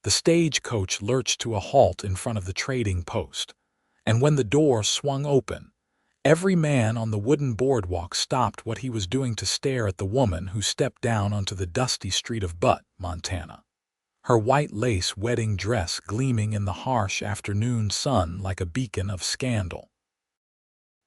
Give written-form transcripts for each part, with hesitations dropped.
The stagecoach lurched to a halt in front of the trading post, and when the door swung open, every man on the wooden boardwalk stopped what he was doing to stare at the woman who stepped down onto the dusty street of Butte, Montana. Her white lace wedding dress gleaming in the harsh afternoon sun like a beacon of scandal.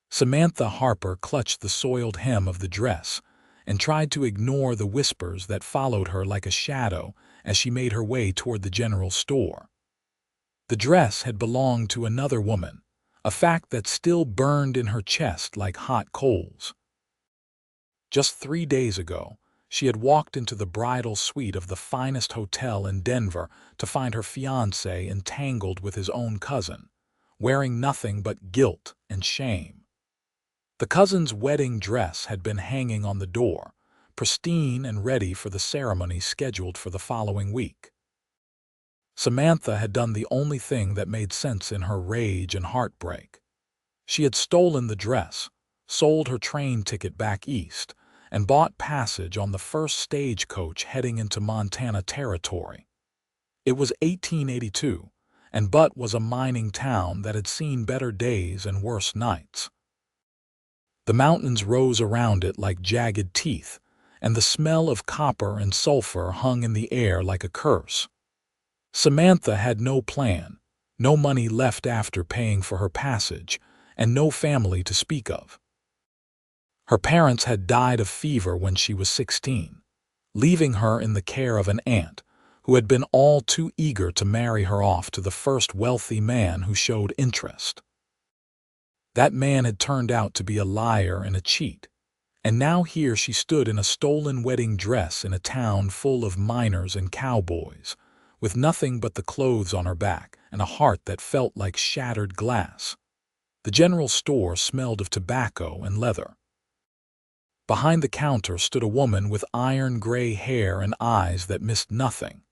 Samantha Harper clutched the soiled hem of the dress and tried to ignore the whispers that followed her like a shadow as she made her way toward the general store. The dress had belonged to another woman, a fact that still burned in her chest like hot coals. Just 3 days ago, she had walked into the bridal suite of the finest hotel in Denver to find her fiancé entangled with his own cousin, wearing nothing but guilt and shame. The cousin's wedding dress had been hanging on the door, pristine and ready for the ceremony scheduled for the following week. Samantha had done the only thing that made sense in her rage and heartbreak. She had stolen the dress, sold her train ticket back east, and bought passage on the first stagecoach heading into Montana territory. It was 1882, and Butte was a mining town that had seen better days and worse nights. The mountains rose around it like jagged teeth, and the smell of copper and sulfur hung in the air like a curse. Samantha had no plan, no money left after paying for her passage, and no family to speak of. Her parents had died of fever when she was 16, leaving her in the care of an aunt who had been all too eager to marry her off to the first wealthy man who showed interest. That man had turned out to be a liar and a cheat, and now here she stood in a stolen wedding dress in a town full of miners and cowboys, with nothing but the clothes on her back and a heart that felt like shattered glass. The general store smelled of tobacco and leather. Behind the counter stood a woman with iron-gray hair and eyes that missed nothing.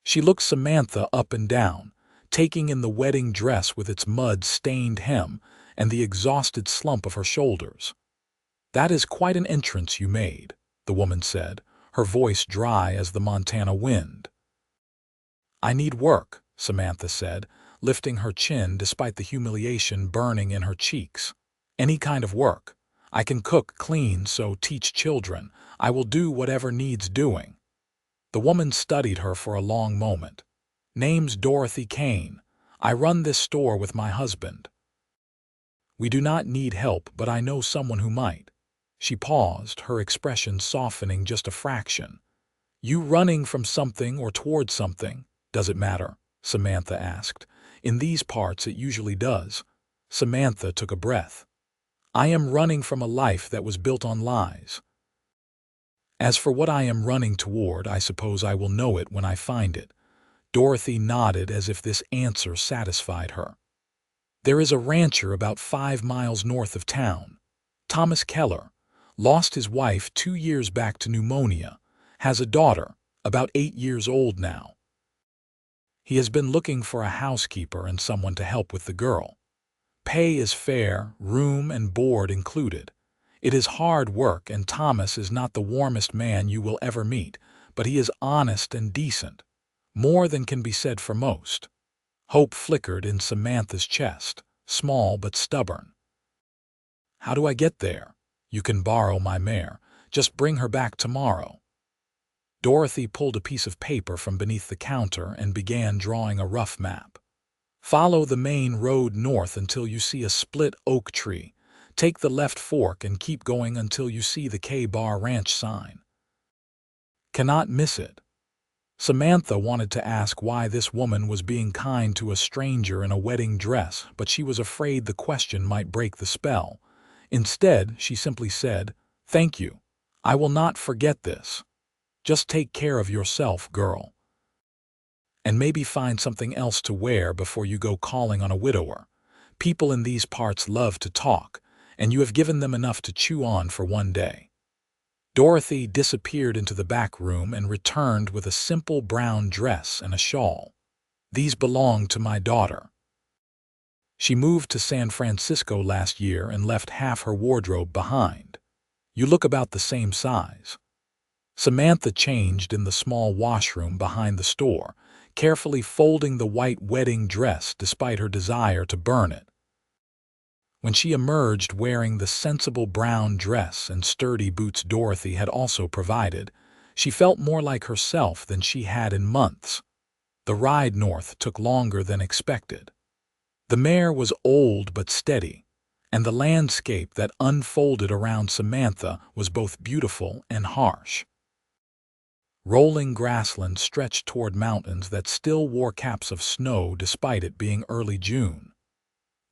She looked Samantha up and down, taking in the wedding dress with its mud-stained hem and the exhausted slump of her shoulders. "That is quite an entrance you made," the woman said, her voice dry as the Montana wind. "I need work," Samantha said, lifting her chin despite the humiliation burning in her cheeks. "Any kind of work. I can cook, clean, sew, teach children. I will do whatever needs doing." The woman studied her for a long moment. "Name's Dorothy Kane. I run this store with my husband. We do not need help, but I know someone who might." She paused, her expression softening just a fraction. "You running from something or toward something? Does it matter?" Samantha asked. "In these parts it usually does." Samantha took a breath. "I am running from a life that was built on lies. As for what I am running toward, I suppose I will know it when I find it." Dorothy nodded as if this answer satisfied her. "There is a rancher about 5 miles north of town. Thomas Keller. Lost his wife 2 years back to pneumonia. Has a daughter, about 8 years old now. He has been looking for a housekeeper and someone to help with the girl. Pay is fair, room and board included. It is hard work, and Thomas is not the warmest man you will ever meet, but he is honest and decent. More than can be said for most." Hope flickered in Samantha's chest, small but stubborn. "How do I get there?" "You can borrow my mare. Just bring her back tomorrow." Dorothy pulled a piece of paper from beneath the counter and began drawing a rough map. "Follow the main road north until you see a split oak tree. Take the left fork and keep going until you see the K-Bar Ranch sign. Cannot miss it." Samantha wanted to ask why this woman was being kind to a stranger in a wedding dress, but she was afraid the question might break the spell. Instead, she simply said, "Thank you. I will not forget this. Just take care of yourself, girl. And maybe find something else to wear before you go calling on a widower. People in these parts love to talk, and you have given them enough to chew on for one day." Dorothy disappeared into the back room and returned with a simple brown dress and a shawl. "These belong to my daughter. She moved to San Francisco last year and left half her wardrobe behind. You look about the same size." Samantha changed in the small washroom behind the store, carefully folding the white wedding dress despite her desire to burn it. When she emerged wearing the sensible brown dress and sturdy boots Dorothy had also provided, she felt more like herself than she had in months. The ride north took longer than expected. The mare was old but steady, and the landscape that unfolded around Samantha was both beautiful and harsh. Rolling grassland stretched toward mountains that still wore caps of snow despite it being early June.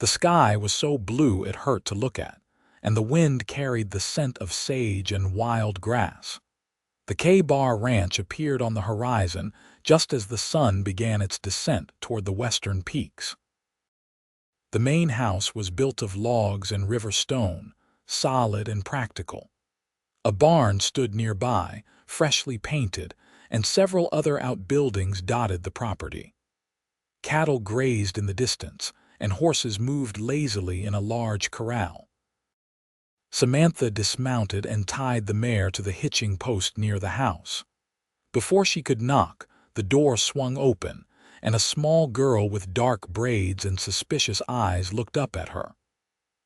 The sky was so blue it hurt to look at, and the wind carried the scent of sage and wild grass. The K-Bar Ranch appeared on the horizon just as the sun began its descent toward the western peaks. The main house was built of logs and river stone, solid and practical. A barn stood nearby, freshly painted, and several other outbuildings dotted the property. Cattle grazed in the distance, and horses moved lazily in a large corral. Samantha dismounted and tied the mare to the hitching post near the house. Before she could knock, the door swung open, and a small girl with dark braids and suspicious eyes looked up at her.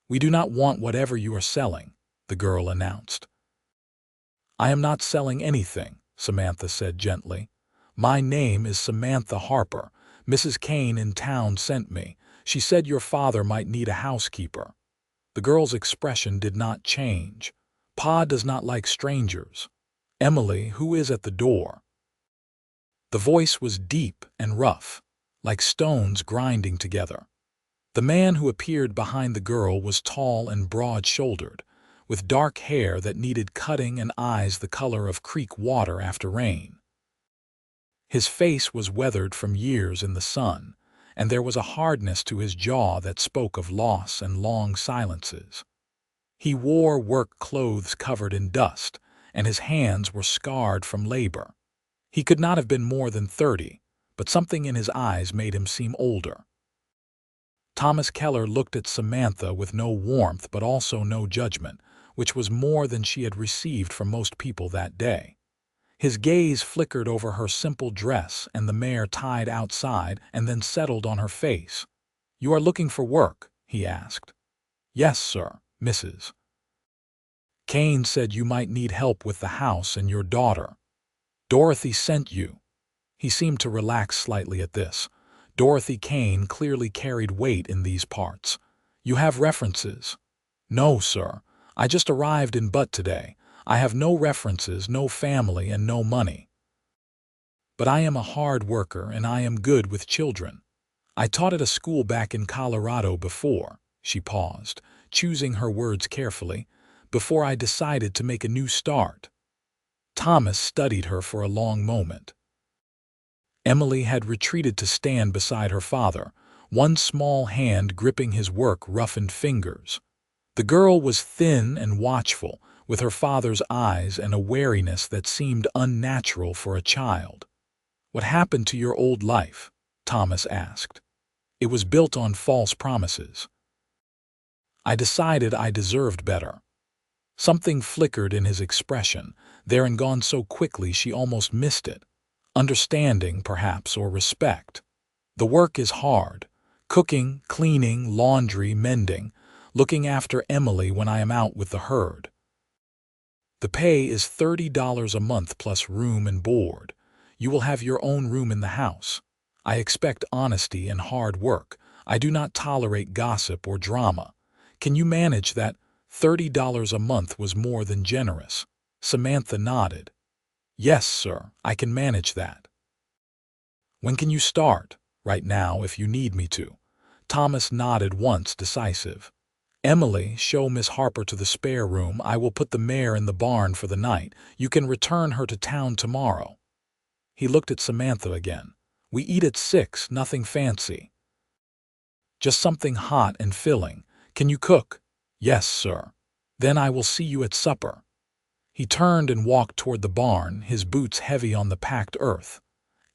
"We do not want whatever you are selling," the girl announced. "I am not selling anything," Samantha said gently. "My name is Samantha Harper. Mrs. Kane in town sent me. She said your father might need a housekeeper." The girl's expression did not change. "Pa does not like strangers. Emily, who is at the door?" The voice was deep and rough, like stones grinding together. The man who appeared behind the girl was tall and broad-shouldered, with dark hair that needed cutting and eyes the color of creek water after rain. His face was weathered from years in the sun, and there was a hardness to his jaw that spoke of loss and long silences. He wore work clothes covered in dust, and his hands were scarred from labor. He could not have been more than 30, but something in his eyes made him seem older. Thomas Keller looked at Samantha with no warmth but also no judgment, which was more than she had received from most people that day. His gaze flickered over her simple dress and the mare tied outside and then settled on her face. "You are looking for work?" he asked. "Yes, sir, Mrs. Kane said you might need help with the house and your daughter. Dorothy sent you." He seemed to relax slightly at this. Dorothy Kane clearly carried weight in these parts. "You have references?" "No, sir. I just arrived in Butte today. I have no references, no family, and no money. But I am a hard worker and I am good with children. I taught at a school back in Colorado before." She paused, choosing her words carefully, "before I decided to make a new start." Thomas studied her for a long moment. Emily had retreated to stand beside her father, one small hand gripping his work-roughened fingers. The girl was thin and watchful, with her father's eyes and a wariness that seemed unnatural for a child. "What happened to your old life?" Thomas asked. "It was built on false promises. I decided I deserved better." Something flickered in his expression, there and gone so quickly she almost missed it. Understanding, perhaps, or respect. "The work is hard. Cooking, cleaning, laundry, mending, looking after Emily when I am out with the herd. The pay is $30 a month plus room and board. You will have your own room in the house. I expect honesty and hard work. I do not tolerate gossip or drama. Can you manage that?" $30 a month was more than generous. Samantha nodded. "Yes, sir, I can manage that." "When can you start?" "Right now, if you need me to." Thomas nodded once, decisive. "Emily, show Miss Harper to the spare room. I will put the mare in the barn for the night. You can return her to town tomorrow." He looked at Samantha again. "We eat at 6, nothing fancy. Just something hot and filling. Can you cook?" "Yes, sir." "Then I will see you at supper." He turned and walked toward the barn, his boots heavy on the packed earth.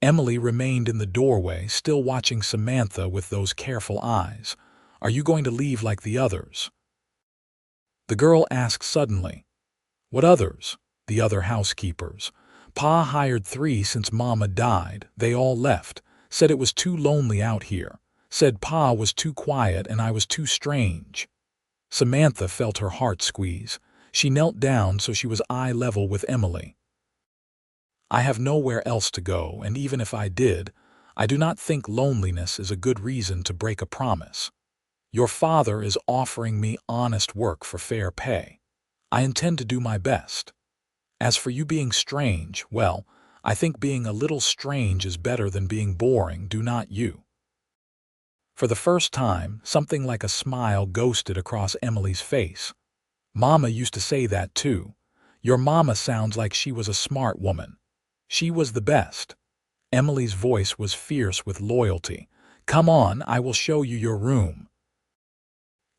Emily remained in the doorway, still watching Samantha with those careful eyes. "Are you going to leave like the others?" The girl asked suddenly. "What others?" "The other housekeepers. Pa hired 3 since Mama died. They all left. Said it was too lonely out here. Said Pa was too quiet and I was too strange. Samantha felt her heart squeeze. She knelt down so she was eye level with Emily. I have nowhere else to go, and even if I did, I do not think loneliness is a good reason to break a promise. Your father is offering me honest work for fair pay. I intend to do my best. As for you being strange, well, I think being a little strange is better than being boring, do not you? For the first time, something like a smile ghosted across Emily's face. Mama used to say that too. Your mama sounds like she was a smart woman. She was the best. Emily's voice was fierce with loyalty. Come on, I will show you your room.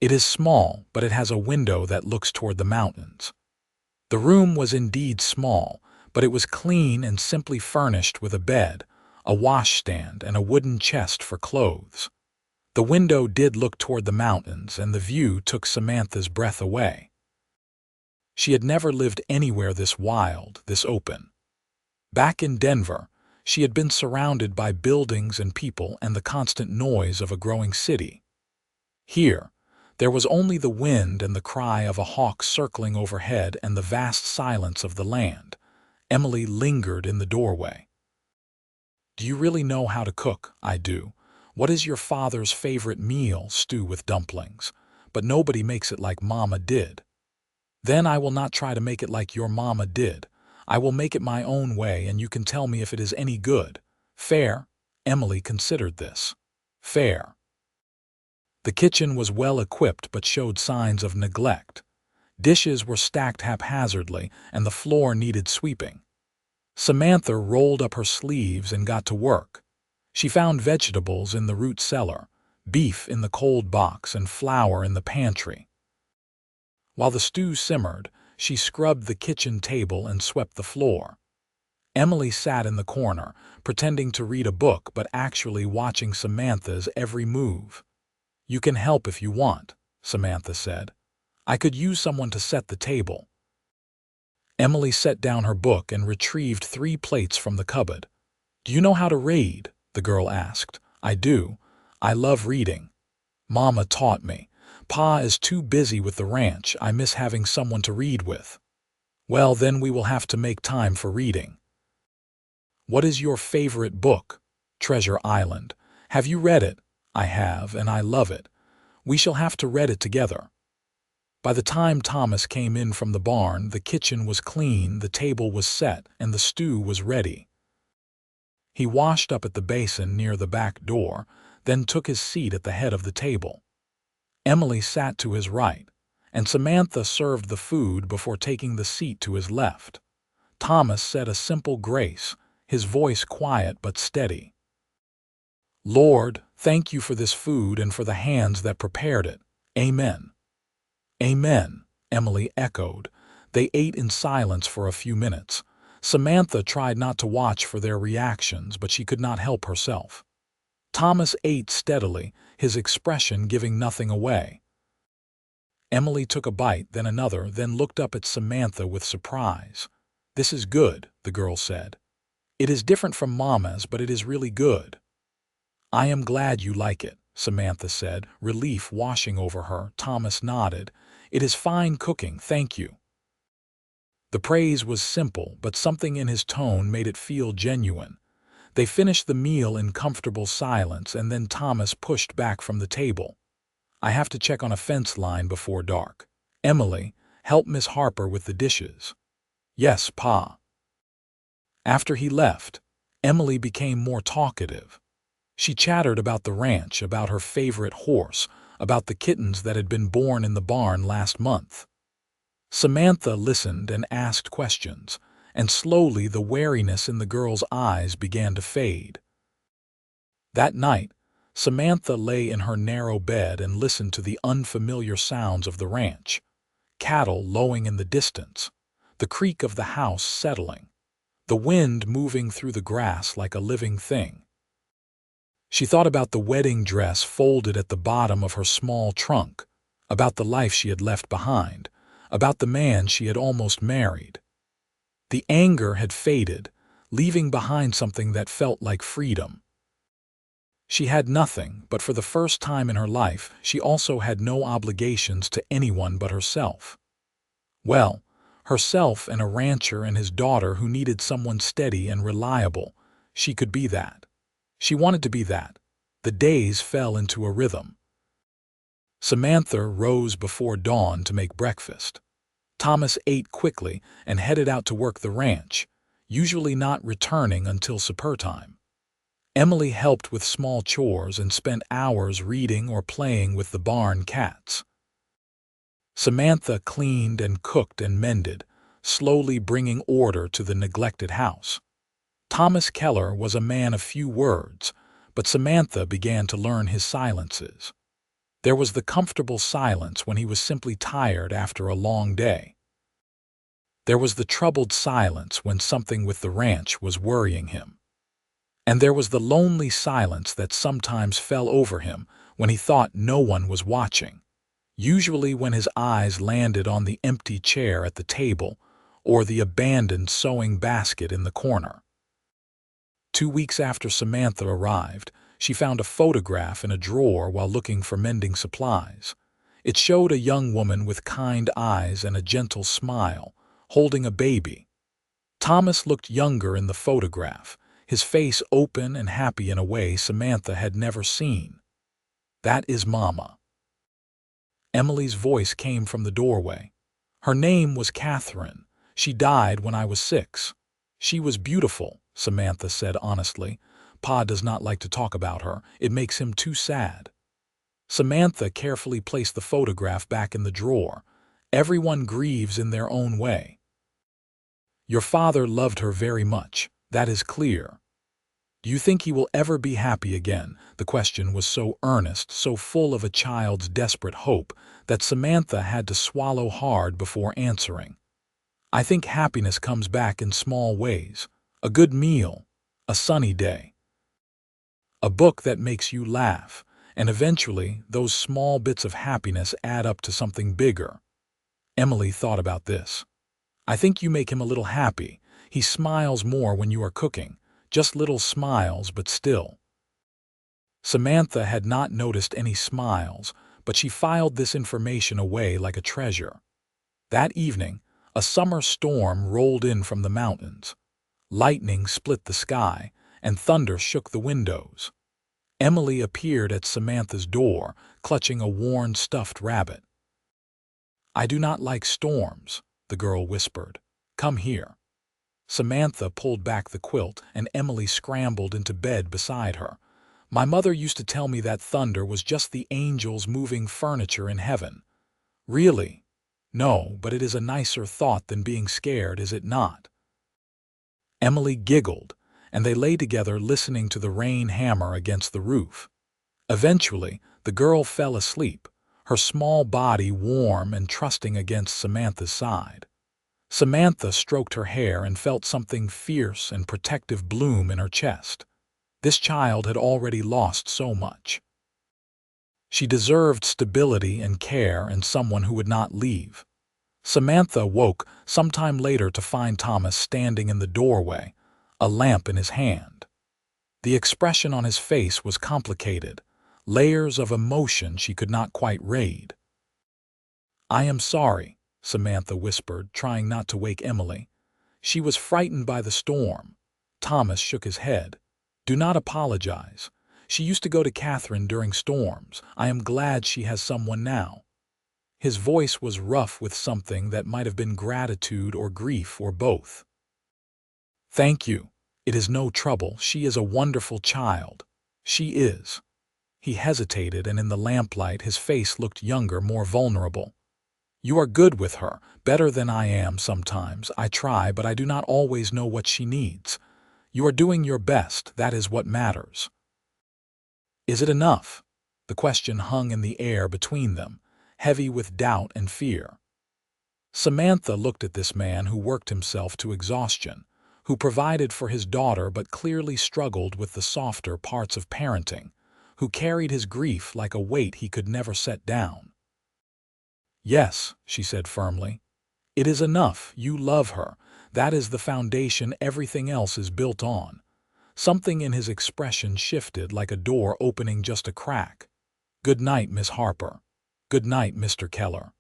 It is small, but it has a window that looks toward the mountains. The room was indeed small, but it was clean and simply furnished with a bed, a washstand, and a wooden chest for clothes. The window did look toward the mountains, and the view took Samantha's breath away. She had never lived anywhere this wild, this open. Back in Denver, she had been surrounded by buildings and people and the constant noise of a growing city. Here, there was only the wind and the cry of a hawk circling overhead and the vast silence of the land. Emily lingered in the doorway. Do you really know how to cook? I do. What is your father's favorite meal? Stew with dumplings. But nobody makes it like Mama did. Then I will not try to make it like your Mama did. I will make it my own way, and you can tell me if it is any good. Fair? Emily considered this. Fair. The kitchen was well equipped but showed signs of neglect. Dishes were stacked haphazardly, and the floor needed sweeping. Samantha rolled up her sleeves and got to work. She found vegetables in the root cellar, beef in the cold box, and flour in the pantry. While the stew simmered, she scrubbed the kitchen table and swept the floor. Emily sat in the corner, pretending to read a book but actually watching Samantha's every move. You can help if you want, Samantha said. I could use someone to set the table. Emily set down her book and retrieved 3 plates from the cupboard. Do you know how to read? The girl asked. I do. I love reading. Mama taught me. Pa is too busy with the ranch. I miss having someone to read with. Well, then we will have to make time for reading. What is your favorite book? Treasure Island. Have you read it? I have, and I love it. We shall have to read it together. By the time Thomas came in from the barn, the kitchen was clean, the table was set, and the stew was ready. He washed up at the basin near the back door, then took his seat at the head of the table. Emily sat to his right, and Samantha served the food before taking the seat to his left. Thomas said a simple grace, his voice quiet but steady. Lord, thank you for this food and for the hands that prepared it. Amen. Amen, Emily echoed. They ate in silence for a few minutes. Samantha tried not to watch for their reactions, but she could not help herself. Thomas ate steadily, his expression giving nothing away. Emily took a bite, then another, then looked up at Samantha with surprise. This is good, the girl said. It is different from Mama's, but it is really good. I am glad you like it, Samantha said, relief washing over her. Thomas nodded. It is fine cooking, thank you. The praise was simple, but something in his tone made it feel genuine. They finished the meal in comfortable silence, and then Thomas pushed back from the table. I have to check on a fence line before dark. Emily, help Miss Harper with the dishes. Yes, Pa. After he left, Emily became more talkative. She chattered about the ranch, about her favorite horse, about the kittens that had been born in the barn last month. Samantha listened and asked questions, and slowly the wariness in the girl's eyes began to fade. That night, Samantha lay in her narrow bed and listened to the unfamiliar sounds of the ranch. Cattle lowing in the distance, the creak of the house settling, the wind moving through the grass like a living thing. She thought about the wedding dress folded at the bottom of her small trunk, about the life she had left behind, about the man she had almost married. The anger had faded, leaving behind something that felt like freedom. She had nothing, but for the first time in her life, she also had no obligations to anyone but herself. Well, herself and a rancher and his daughter who needed someone steady and reliable. She could be that. She wanted to be that. The days fell into a rhythm. Samantha rose before dawn to make breakfast. Thomas ate quickly and headed out to work the ranch, usually not returning until supper time. Emily helped with small chores and spent hours reading or playing with the barn cats. Samantha cleaned and cooked and mended, slowly bringing order to the neglected house. Thomas Keller was a man of few words, but Samantha began to learn his silences. There was the comfortable silence when he was simply tired after a long day. There was the troubled silence when something with the ranch was worrying him. And there was the lonely silence that sometimes fell over him when he thought no one was watching, usually when his eyes landed on the empty chair at the table or the abandoned sewing basket in the corner. 2 weeks after Samantha arrived, she found a photograph in a drawer while looking for mending supplies. It showed a young woman with kind eyes and a gentle smile, holding a baby. Thomas looked younger in the photograph, his face open and happy in a way Samantha had never seen. "That is Mama." Emily's voice came from the doorway. "Her name was Catherine. She died when I was 6. She was beautiful," Samantha said honestly. "Pa does not like to talk about her. It makes him too sad." Samantha carefully placed the photograph back in the drawer. "Everyone grieves in their own way. Your father loved her very much. That is clear. Do you think he will ever be happy again?" The question was so earnest, so full of a child's desperate hope, that Samantha had to swallow hard before answering. "I think happiness comes back in small ways. A good meal, a sunny day, a book that makes you laugh, and eventually those small bits of happiness add up to something bigger." Emily thought about this. "I think you make him a little happy. He smiles more when you are cooking. Just little smiles, but still." Samantha had not noticed any smiles, but she filed this information away like a treasure. That evening, a summer storm rolled in from the mountains. Lightning split the sky, and thunder shook the windows. Emily appeared at Samantha's door, clutching a worn stuffed rabbit. "I do not like storms," the girl whispered. "Come here." Samantha pulled back the quilt, and Emily scrambled into bed beside her. "My mother used to tell me that thunder was just the angels moving furniture in heaven." "Really?" "No, but it is a nicer thought than being scared, is it not?" Emily giggled, and they lay together listening to the rain hammer against the roof. Eventually, the girl fell asleep, her small body warm and trusting against Samantha's side. Samantha stroked her hair and felt something fierce and protective bloom in her chest. This child had already lost so much. She deserved stability and care and someone who would not leave. Samantha woke sometime later to find Thomas standing in the doorway, a lamp in his hand. The expression on his face was complicated, layers of emotion she could not quite read. "I am sorry," Samantha whispered, trying not to wake Emily. She was frightened by the storm. Thomas shook his head. "Do not apologize. She used to go to Catherine during storms. I am glad she has someone now." His voice was rough with something that might have been gratitude or grief or both. "Thank you. It is no trouble. She is a wonderful child. She is." He hesitated, and in the lamplight his face looked younger, more vulnerable. "You are good with her, better than I am sometimes. I try, but I do not always know what she needs. You are doing your best. That is what matters." "Is it enough?" The question hung in the air between them, heavy with doubt and fear. Samantha looked at this man who worked himself to exhaustion, who provided for his daughter but clearly struggled with the softer parts of parenting, who carried his grief like a weight he could never set down. "Yes," she said firmly. "It is enough. You love her. That is the foundation everything else is built on." Something in his expression shifted like a door opening just a crack. "Good night, Miss Harper. Good night, Mr. Keller."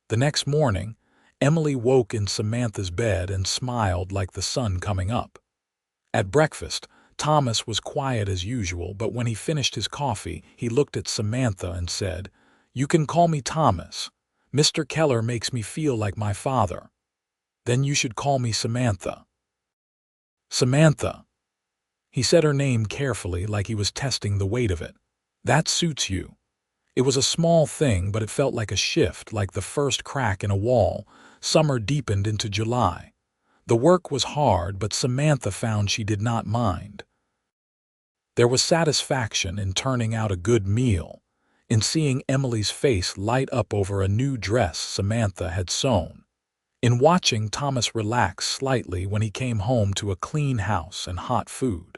The next morning, Emily woke in Samantha's bed and smiled like the sun coming up. At breakfast, Thomas was quiet as usual, but when he finished his coffee, he looked at Samantha and said, "You can call me Thomas. Mr. Keller makes me feel like my father." "Then you should call me Samantha." "Samantha." He said her name carefully, like he was testing the weight of it. "That suits you." It was a small thing, but it felt like a shift, like the first crack in a wall. Summer deepened into July. The work was hard, but Samantha found she did not mind. There was satisfaction in turning out a good meal, in seeing Emily's face light up over a new dress Samantha had sewn, in watching Thomas relax slightly when he came home to a clean house and hot food.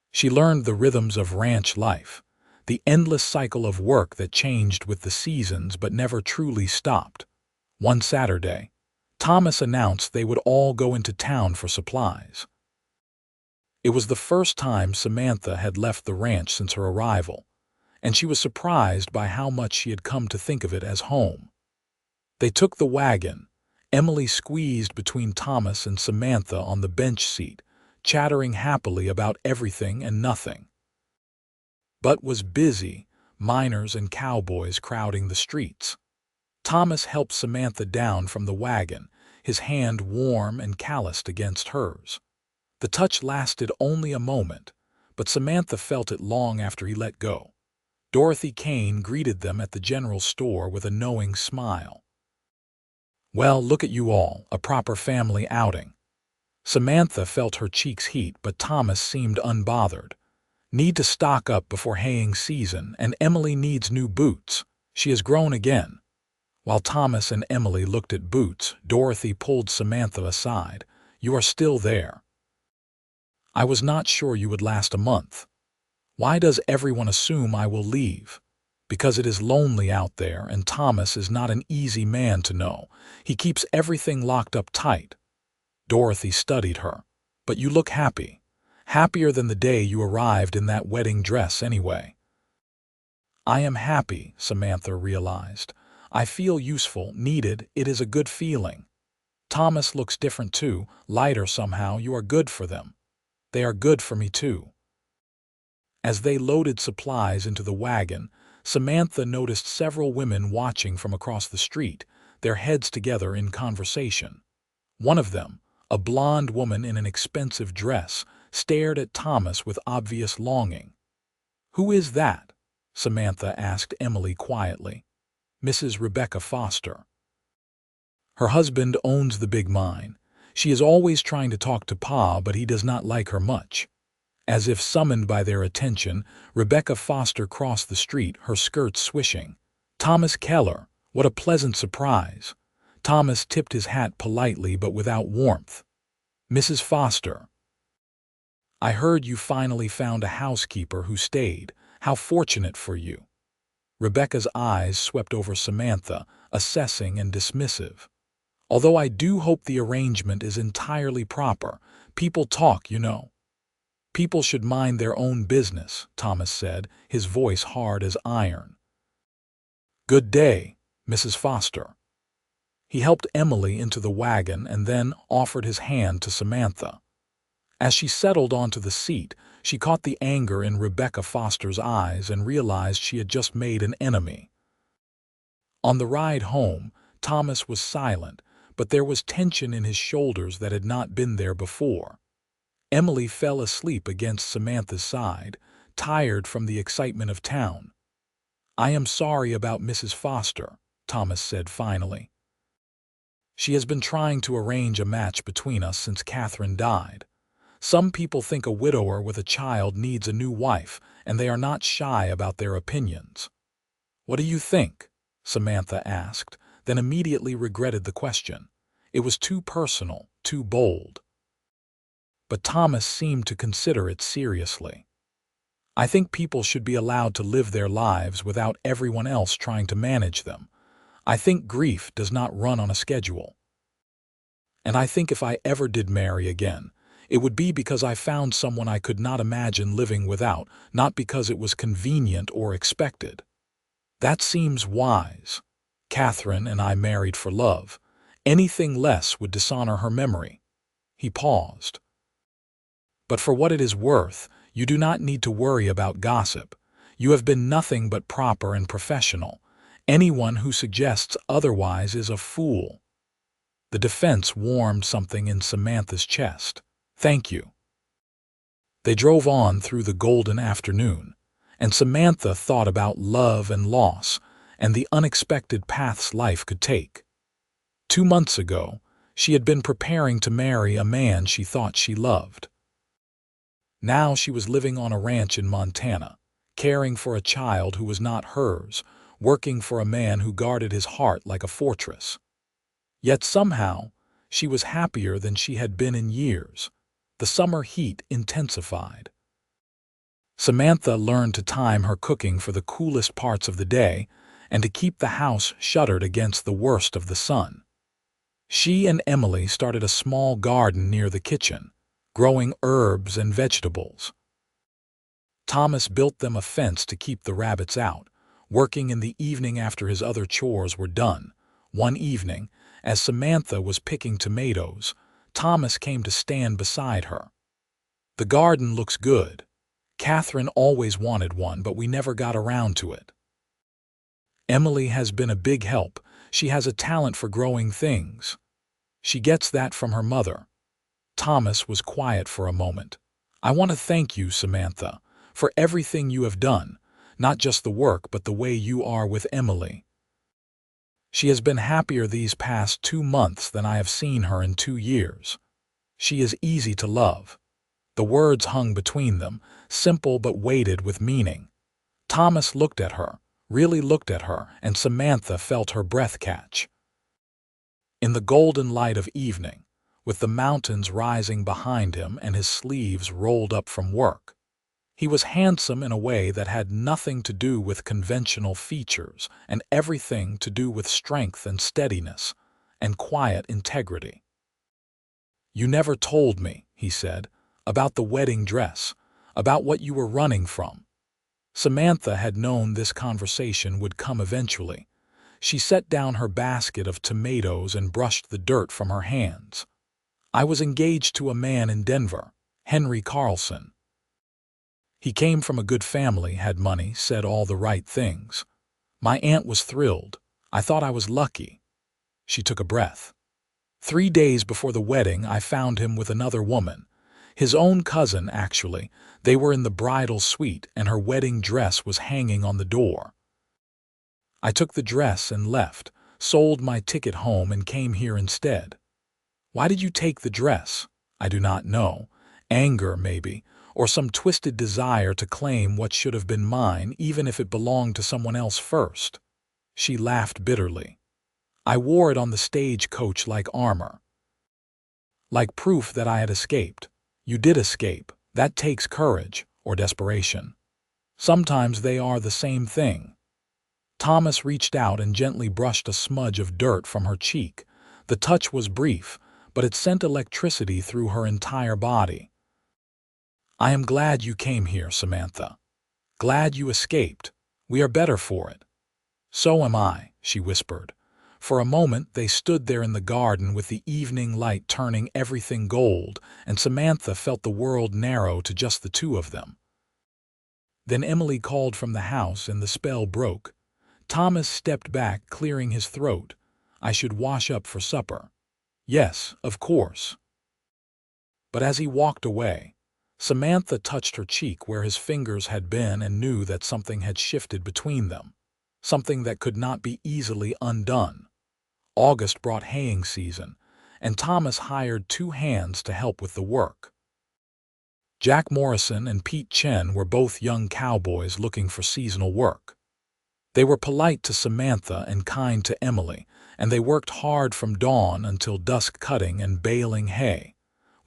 She learned the rhythms of ranch life, the endless cycle of work that changed with the seasons but never truly stopped. One Saturday, Thomas announced they would all go into town for supplies. It was the first time Samantha had left the ranch since her arrival, and she was surprised by how much she had come to think of it as home. They took the wagon, Emily squeezed between Thomas and Samantha on the bench seat, chattering happily about everything and nothing. Butte was busy, miners and cowboys crowding the streets. Thomas helped Samantha down from the wagon, his hand warm and calloused against hers. The touch lasted only a moment, but Samantha felt it long after he let go. Dorothy Kane greeted them at the general store with a knowing smile. "Well, look at you all, a proper family outing." Samantha felt her cheeks heat, but Thomas seemed unbothered. "Need to stock up before haying season, and Emily needs new boots. She has grown again." While Thomas and Emily looked at boots, Dorothy pulled Samantha aside. "You are still there. I was not sure you would last a month. Why does everyone assume I will leave? Because it is lonely out there, and Thomas is not an easy man to know. He keeps everything locked up tight." Dorothy studied her. "But you look happy. Happier than the day you arrived in that wedding dress anyway." "I am happy," Samantha realized. "I feel useful, needed. It is a good feeling." "Thomas looks different too, lighter somehow. You are good for them." "They are good for me too." As they loaded supplies into the wagon, Samantha noticed several women watching from across the street, their heads together in conversation. One of them, a blonde woman in an expensive dress, stared at Thomas with obvious longing. "Who is that?" Samantha asked Emily quietly. "Mrs. Rebecca Foster. Her husband owns the big mine. She is always trying to talk to Pa, but he does not like her much." As if summoned by their attention, Rebecca Foster crossed the street, her skirts swishing. "Thomas Keller, what a pleasant surprise." Thomas tipped his hat politely but without warmth. "Mrs. Foster, I heard you finally found a housekeeper who stayed. How fortunate for you." Rebecca's eyes swept over Samantha, assessing and dismissive. "Although I do hope the arrangement is entirely proper. People talk, you know." "People should mind their own business," Thomas said, his voice hard as iron. "Good day, Mrs. Foster." He helped Emily into the wagon and then offered his hand to Samantha. As she settled onto the seat, she caught the anger in Rebecca Foster's eyes and realized she had just made an enemy. On the ride home, Thomas was silent, but there was tension in his shoulders that had not been there before. Emily fell asleep against Samantha's side, tired from the excitement of town. "I am sorry about Mrs. Foster," Thomas said finally. "She has been trying to arrange a match between us since Catherine died. Some people think a widower with a child needs a new wife, and they are not shy about their opinions." "What do you think?" Samantha asked, then immediately regretted the question. It was too personal, too bold. But Thomas seemed to consider it seriously. "I think people should be allowed to live their lives without everyone else trying to manage them. I think grief does not run on a schedule. And I think if I ever did marry again, it would be because I found someone I could not imagine living without, not because it was convenient or expected. That seems wise. Catherine and I married for love. Anything less would dishonor her memory. He paused. But for what it is worth, you do not need to worry about gossip. You have been nothing but proper and professional. Anyone who suggests otherwise is a fool. The defense warmed something in Samantha's chest. Thank you. They drove on through the golden afternoon, and Samantha thought about love and loss and the unexpected paths life could take. 2 months ago, she had been preparing to marry a man she thought she loved. Now she was living on a ranch in Montana, caring for a child who was not hers, working for a man who guarded his heart like a fortress. Yet somehow, she was happier than she had been in years. The summer heat intensified. Samantha learned to time her cooking for the coolest parts of the day and to keep the house shuttered against the worst of the sun. She and Emily started a small garden near the kitchen, growing herbs and vegetables. Thomas built them a fence to keep the rabbits out, working in the evening after his other chores were done. One evening, as Samantha was picking tomatoes, Thomas came to stand beside her. "The garden looks good. Catherine always wanted one, but we never got around to it. Emily has been a big help. She has a talent for growing things. She gets that from her mother." Thomas was quiet for a moment. "I want to thank you, Samantha, for everything you have done, not just the work but the way you are with Emily. She has been happier these past 2 months than I have seen her in 2 years. She is easy to love." The words hung between them, simple but weighted with meaning. Thomas looked at her, really looked at her, and Samantha felt her breath catch. In the golden light of evening, with the mountains rising behind him and his sleeves rolled up from work, he was handsome in a way that had nothing to do with conventional features and everything to do with strength and steadiness and quiet integrity. "You never told me," he said, "about the wedding dress, about what you were running from." Samantha had known this conversation would come eventually. She set down her basket of tomatoes and brushed the dirt from her hands. "I was engaged to a man in Denver, Henry Carlson. He came from a good family, had money, said all the right things. My aunt was thrilled. I thought I was lucky." She took a breath. 3 days before the wedding, I found him with another woman. His own cousin, actually. They were in the bridal suite, and her wedding dress was hanging on the door. I took the dress and left, sold my ticket home and came here instead. Why did you take the dress? I do not know. Anger, maybe, or some twisted desire to claim what should have been mine, even if it belonged to someone else first. She laughed bitterly. I wore it on the stagecoach like armor, like proof that I had escaped. You did escape. That takes courage or desperation. Sometimes they are the same thing. Thomas reached out and gently brushed a smudge of dirt from her cheek. The touch was brief, but it sent electricity through her entire body. "I am glad you came here, Samantha. Glad you escaped. We are better for it." "So am I," she whispered. For a moment they stood there in the garden with the evening light turning everything gold, and Samantha felt the world narrow to just the two of them. Then Emily called from the house and the spell broke. Thomas stepped back, clearing his throat. "I should wash up for supper." "Yes, of course." But as he walked away, Samantha touched her cheek where his fingers had been and knew that something had shifted between them, something that could not be easily undone. August brought haying season, and Thomas hired 2 hands to help with the work. Jack Morrison and Pete Chen were both young cowboys looking for seasonal work. They were polite to Samantha and kind to Emily, and they worked hard from dawn until dusk cutting and baling hay.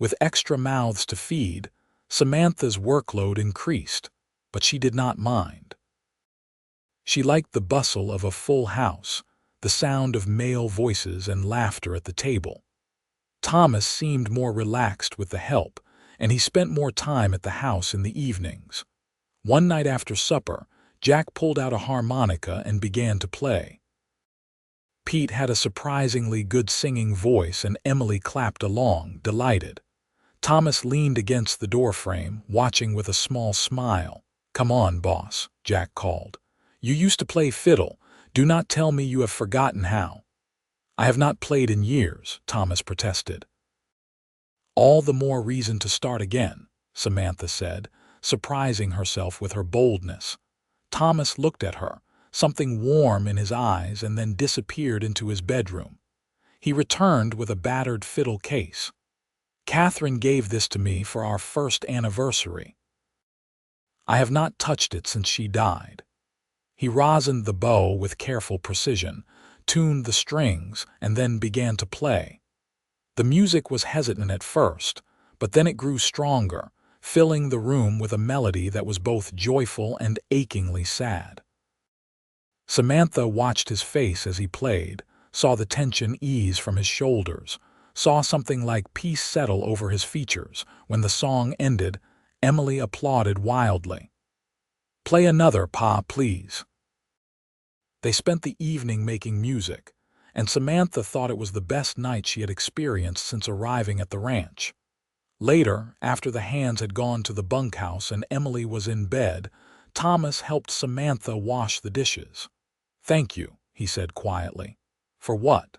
With extra mouths to feed, Samantha's workload increased, but she did not mind. She liked the bustle of a full house, the sound of male voices and laughter at the table. Thomas seemed more relaxed with the help, and he spent more time at the house in the evenings. One night after supper, Jack pulled out a harmonica and began to play. Pete had a surprisingly good singing voice, and Emily clapped along, delighted. Thomas leaned against the doorframe, watching with a small smile. "Come on, boss," Jack called. "You used to play fiddle. Do not tell me you have forgotten how." "I have not played in years," Thomas protested. "All the more reason to start again," Samantha said, surprising herself with her boldness. Thomas looked at her, something warm in his eyes, and then disappeared into his bedroom. He returned with a battered fiddle case. "Catherine gave this to me for our first anniversary. I have not touched it since she died." He rosined the bow with careful precision, tuned the strings, and then began to play. The music was hesitant at first, but then it grew stronger, filling the room with a melody that was both joyful and achingly sad. Samantha watched his face as he played, saw the tension ease from his shoulders, saw something like peace settle over his features. When the song ended, Emily applauded wildly. "Play another, Pa, please." They spent the evening making music, and Samantha thought it was the best night she had experienced since arriving at the ranch. Later, after the hands had gone to the bunkhouse and Emily was in bed, Thomas helped Samantha wash the dishes. "Thank you," he said quietly. "For what?"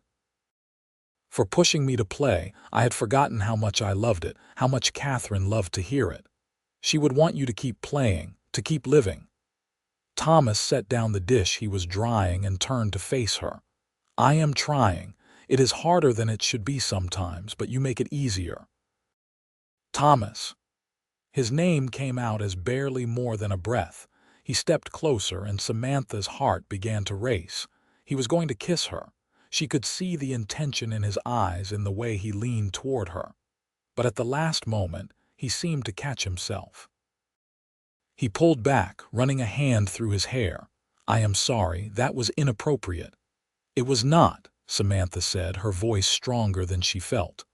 "For pushing me to play. I had forgotten how much I loved it, how much Catherine loved to hear it. She would want you to keep playing, to keep living." Thomas set down the dish he was drying and turned to face her. "I am trying. It is harder than it should be sometimes, but you make it easier." "Thomas." His name came out as barely more than a breath. He stepped closer, and Samantha's heart began to race. He was going to kiss her. She could see the intention in his eyes, in the way he leaned toward her. But at the last moment, he seemed to catch himself. He pulled back, running a hand through his hair. "I am sorry, that was inappropriate." "It was not," Samantha said, her voice stronger than she felt.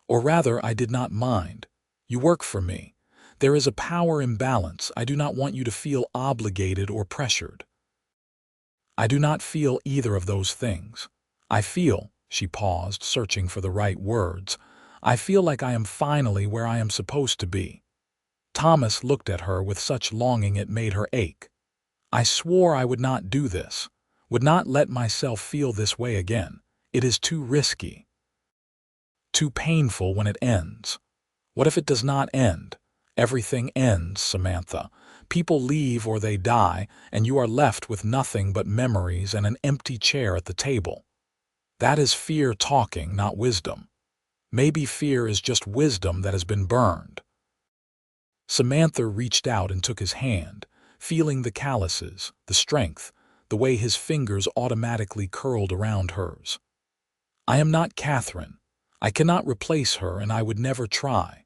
"Or rather, I did not mind. You work for me. There is a power imbalance. I do not want you to feel obligated or pressured." "I do not feel either of those things. I feel," she paused, searching for the right words, "I feel like I am finally where I am supposed to be." Thomas looked at her with such longing it made her ache. "I swore I would not do this, would not let myself feel this way again. It is too risky. Too painful when it ends." "What if it does not end?" "Everything ends, Samantha. People leave or they die, and you are left with nothing but memories and an empty chair at the table." "That is fear talking, not wisdom." "Maybe fear is just wisdom that has been burned." Samantha reached out and took his hand, feeling the calluses, the strength, the way his fingers automatically curled around hers. "I am not Catherine. I cannot replace her, and I would never try.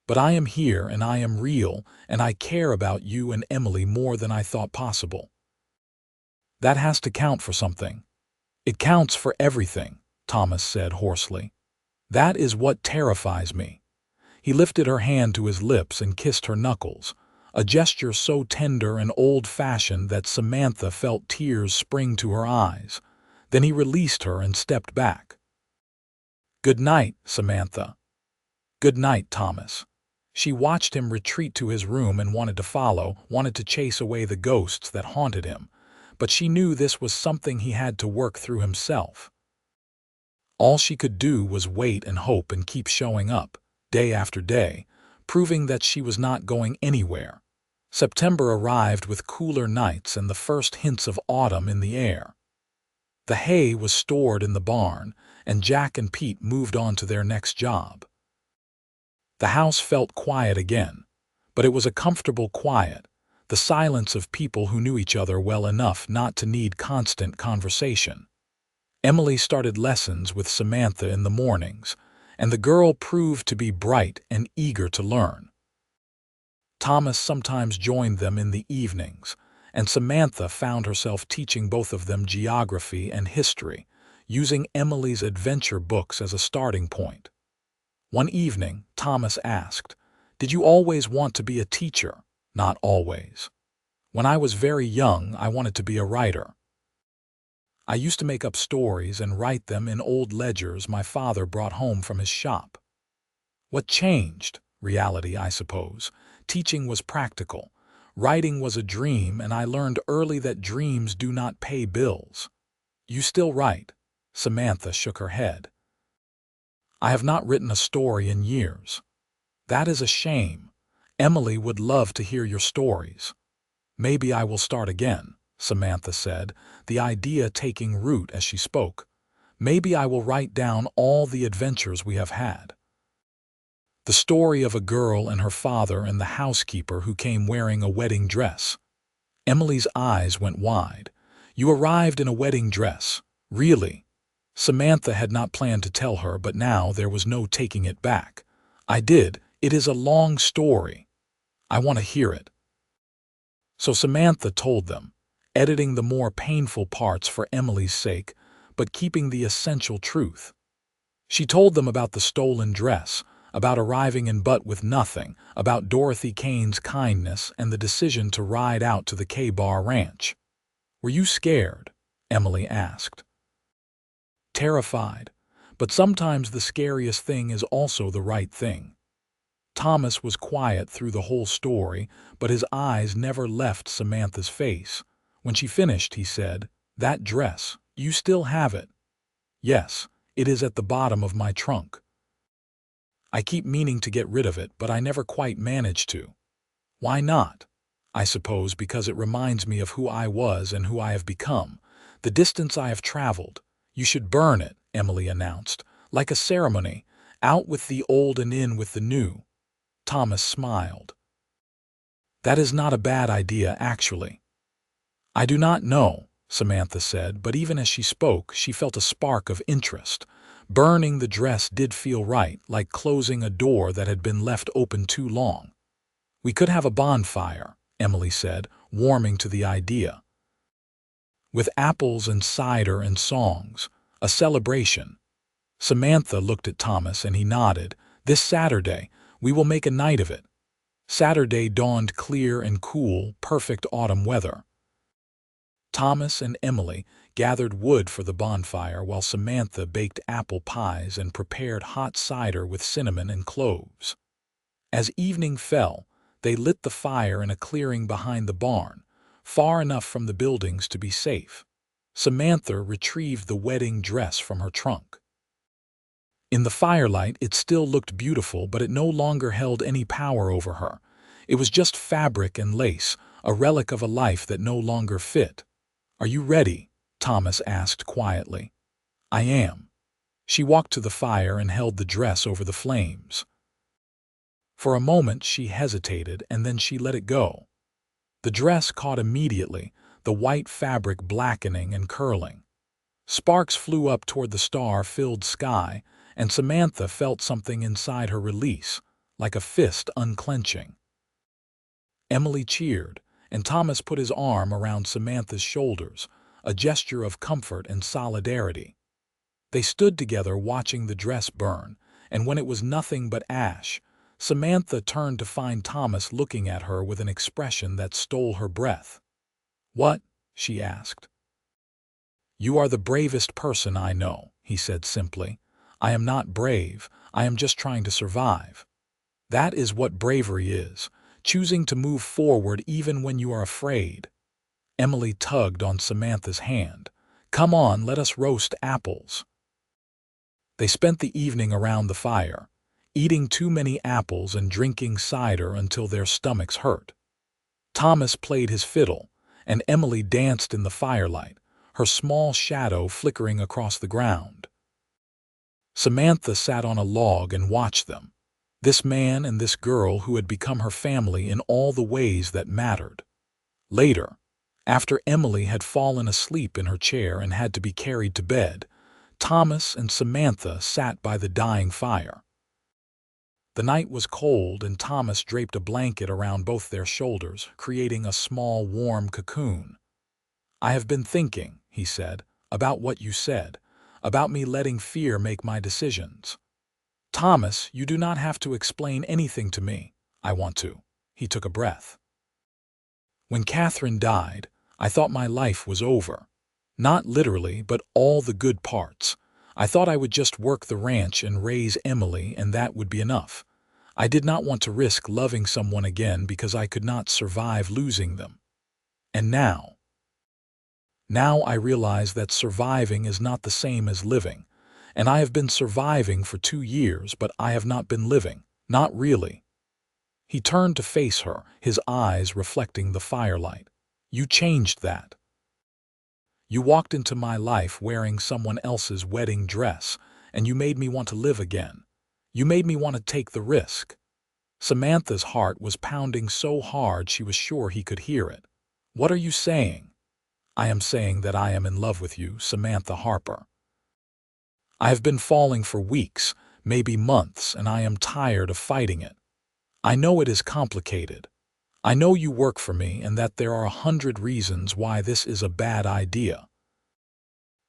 But I am here, and I am real, and I care about you and Emily more than I thought possible." "That has to count for something." "It counts for everything," Thomas said hoarsely. "That is what terrifies me." He lifted her hand to his lips and kissed her knuckles, a gesture so tender and old-fashioned that Samantha felt tears spring to her eyes. Then he released her and stepped back. "Good night, Samantha." "Good night, Thomas." She watched him retreat to his room and wanted to follow, wanted to chase away the ghosts that haunted him, but she knew this was something he had to work through himself. All she could do was wait and hope and keep showing up, day after day, proving that she was not going anywhere. September arrived with cooler nights and the first hints of autumn in the air. The hay was stored in the barn, and Jack and Pete moved on to their next job. The house felt quiet again, but it was a comfortable quiet, the silence of people who knew each other well enough not to need constant conversation. Emily started lessons with Samantha in the mornings, and the girl proved to be bright and eager to learn. Thomas sometimes joined them in the evenings, and Samantha found herself teaching both of them geography and history, using Emily's adventure books as a starting point. One evening, Thomas asked, Did you always want to be a teacher? Not always. When I was very young, I wanted to be a writer. I used to make up stories and write them in old ledgers my father brought home from his shop. What changed? Reality, I suppose. Teaching was practical. Writing was a dream, and I learned early that dreams do not pay bills. You still write? Samantha shook her head. I have not written a story in years. That is a shame. Emily would love to hear your stories. Maybe I will start again, Samantha said, the idea taking root as she spoke. Maybe I will write down all the adventures we have had. The story of a girl and her father and the housekeeper who came wearing a wedding dress. Emily's eyes went wide. You arrived in a wedding dress. Really? Samantha had not planned to tell her, but now there was no taking it back. I did. It is a long story. I want to hear it. So Samantha told them, editing the more painful parts for Emily's sake, but keeping the essential truth. She told them about the stolen dress, about arriving in Butte with nothing, about Dorothy Kane's kindness and the decision to ride out to the K-Bar Ranch. Were you scared? Emily asked. Terrified, but sometimes the scariest thing is also the right thing. Thomas was quiet through the whole story, but his eyes never left Samantha's face. When she finished, he said, "That dress, you still have it?" "Yes, it is at the bottom of my trunk. I keep meaning to get rid of it, but I never quite manage to." "Why not?" "I suppose because it reminds me of who I was and who I have become, the distance I have traveled." "You should burn it," Emily announced, "like a ceremony, out with the old and in with the new." Thomas smiled. "That is not a bad idea, actually." "I do not know," Samantha said, but even as she spoke, she felt a spark of interest. Burning the dress did feel right, like closing a door that had been left open too long. "We could have a bonfire," Emily said, warming to the idea. "With apples and cider and songs, a celebration." Samantha looked at Thomas and he nodded. "This Saturday, we will make a night of it." Saturday dawned clear and cool, perfect autumn weather. Thomas and Emily gathered wood for the bonfire while Samantha baked apple pies and prepared hot cider with cinnamon and cloves. As evening fell, they lit the fire in a clearing behind the barn, far enough from the buildings to be safe. Samantha retrieved the wedding dress from her trunk. In the firelight, it still looked beautiful, but it no longer held any power over her. It was just fabric and lace, a relic of a life that no longer fit. "Are you ready?" Thomas asked quietly. "I am." She walked to the fire and held the dress over the flames. For a moment she hesitated, and then she let it go. The dress caught immediately, the white fabric blackening and curling. Sparks flew up toward the star-filled sky, and Samantha felt something inside her release, like a fist unclenching. Emily cheered, and Thomas put his arm around Samantha's shoulders, a gesture of comfort and solidarity. They stood together watching the dress burn, and when it was nothing but ash, Samantha turned to find Thomas looking at her with an expression that stole her breath. "What?" she asked. "You are the bravest person I know," he said simply. "I am not brave, I am just trying to survive." That is what bravery is, choosing to move forward even when you are afraid. Emily tugged on Samantha's hand. "Come on, let us roast apples." They spent the evening around the fire, eating too many apples and drinking cider until their stomachs hurt. Thomas played his fiddle, and Emily danced in the firelight, her small shadow flickering across the ground. Samantha sat on a log and watched them, this man and this girl who had become her family in all the ways that mattered. Later, after Emily had fallen asleep in her chair and had to be carried to bed, Thomas and Samantha sat by the dying fire. The night was cold, and Thomas draped a blanket around both their shoulders, creating a small, warm cocoon. "I have been thinking," he said, "about what you said, about me letting fear make my decisions. Thomas, you do not have to explain anything to me. I want to. He took a breath. When Catherine died, I thought my life was over. Not literally, but all the good parts. I thought I would just work the ranch and raise Emily, and that would be enough. I did not want to risk loving someone again because I could not survive losing them. And now I realize that surviving is not the same as living. And I have been surviving for 2 years, but I have not been living. Not really. He turned to face her, his eyes reflecting the firelight. You changed that. You walked into my life wearing someone else's wedding dress, and you made me want to live again. You made me want to take the risk. Samantha's heart was pounding so hard she was sure he could hear it. What are you saying? I am saying that I am in love with you, Samantha Harper. I have been falling for weeks, maybe months, and I am tired of fighting it. I know it is complicated. I know you work for me and that there are 100 reasons why this is a bad idea.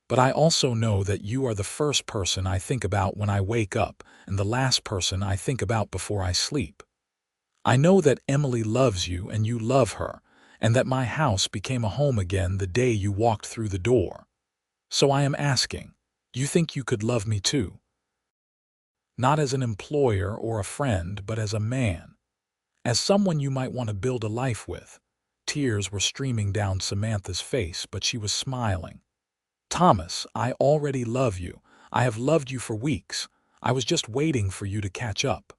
But I also know that you are the first person I think about when I wake up and the last person I think about before I sleep. I know that Emily loves you and you love her, and that my house became a home again the day you walked through the door. So I am asking, do you think you could love me too? Not as an employer or a friend, but as a man. As someone you might want to build a life with. Tears were streaming down Samantha's face, but she was smiling. Thomas, I already love you. I have loved you for weeks. I was just waiting for you to catch up.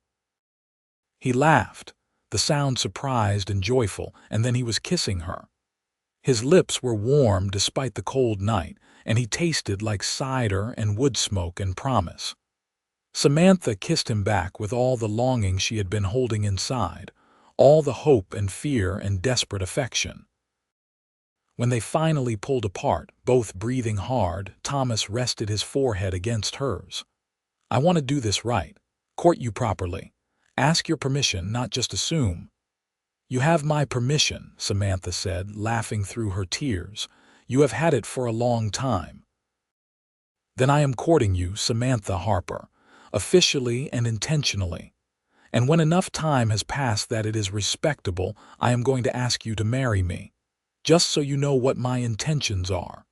He laughed, the sound surprised and joyful, and then he was kissing her. His lips were warm despite the cold night, and he tasted like cider and wood smoke and promise. Samantha kissed him back with all the longing she had been holding inside, all the hope and fear and desperate affection. When they finally pulled apart, both breathing hard, Thomas rested his forehead against hers. I want to do this right. Court you properly. Ask your permission, not just assume. You have my permission, Samantha said, laughing through her tears. You have had it for a long time. Then I am courting you, Samantha Harper, officially and intentionally. And when enough time has passed that it is respectable, I am going to ask you to marry me. Just so you know what my intentions are.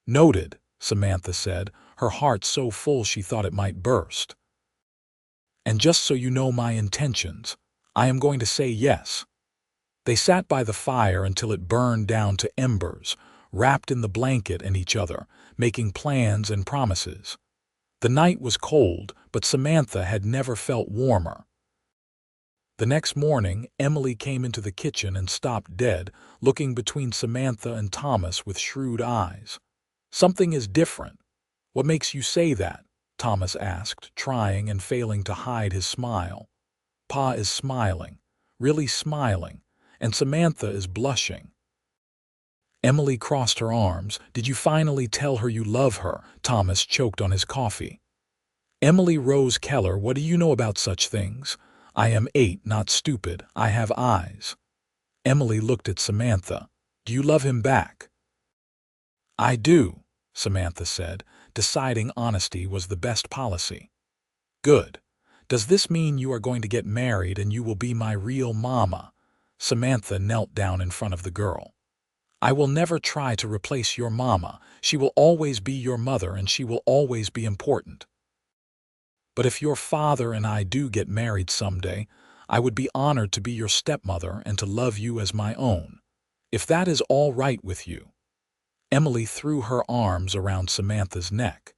Noted, Samantha said, her heart so full she thought it might burst. And just so you know my intentions, I am going to say yes. They sat by the fire until it burned down to embers, wrapped in the blanket and each other, making plans and promises. The night was cold, but Samantha had never felt warmer. The next morning, Emily came into the kitchen and stopped dead, looking between Samantha and Thomas with shrewd eyes. Something is different. What makes you say that? Thomas asked, trying and failing to hide his smile. Pa is smiling, really smiling, and Samantha is blushing. Emily crossed her arms. Did you finally tell her you love her? Thomas choked on his coffee. Emily Rose Keller, what do you know about such things? I am 8, not stupid. I have eyes. Emily looked at Samantha. Do you love him back? I do, Samantha said, deciding honesty was the best policy. Good. Does this mean you are going to get married and you will be my real mama? Samantha knelt down in front of the girl. I will never try to replace your mama. She will always be your mother and she will always be important. But if your father and I do get married someday, I would be honored to be your stepmother and to love you as my own. If that is all right with you. Emily threw her arms around Samantha's neck.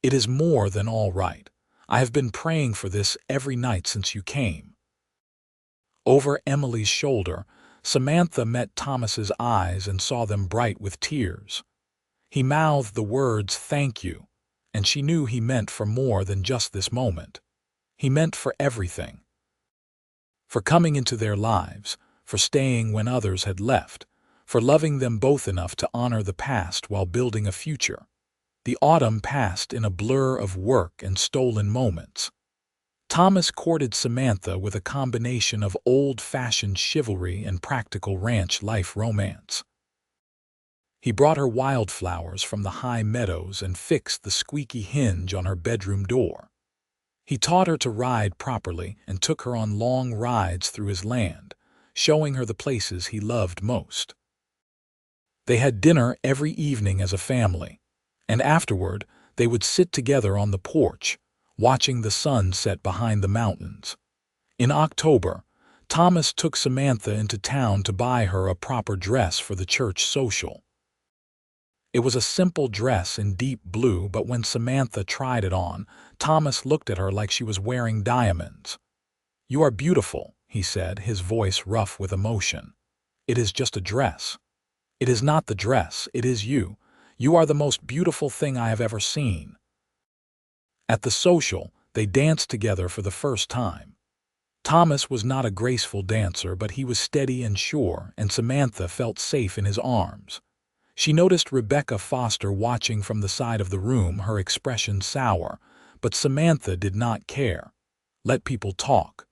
It is more than all right. I have been praying for this every night since you came. Over Emily's shoulder, Samantha met Thomas's eyes and saw them bright with tears. He mouthed the words, "Thank you," and she knew he meant for more than just this moment. He meant for everything. For coming into their lives, for staying when others had left, for loving them both enough to honor the past while building a future. The autumn passed in a blur of work and stolen moments. Thomas courted Samantha with a combination of old-fashioned chivalry and practical ranch life romance. He brought her wildflowers from the high meadows and fixed the squeaky hinge on her bedroom door. He taught her to ride properly and took her on long rides through his land, showing her the places he loved most. They had dinner every evening as a family, and afterward they would sit together on the porch, watching the sun set behind the mountains. In October, Thomas took Samantha into town to buy her a proper dress for the church social. It was a simple dress in deep blue, but when Samantha tried it on, Thomas looked at her like she was wearing diamonds. "You are beautiful," he said, his voice rough with emotion. "It is just a dress." "It is not the dress, it is you. You are the most beautiful thing I have ever seen." At the social, they danced together for the first time. Thomas was not a graceful dancer, but he was steady and sure, and Samantha felt safe in his arms. She noticed Rebecca Foster watching from the side of the room, her expression sour, but Samantha did not care. Let people talk.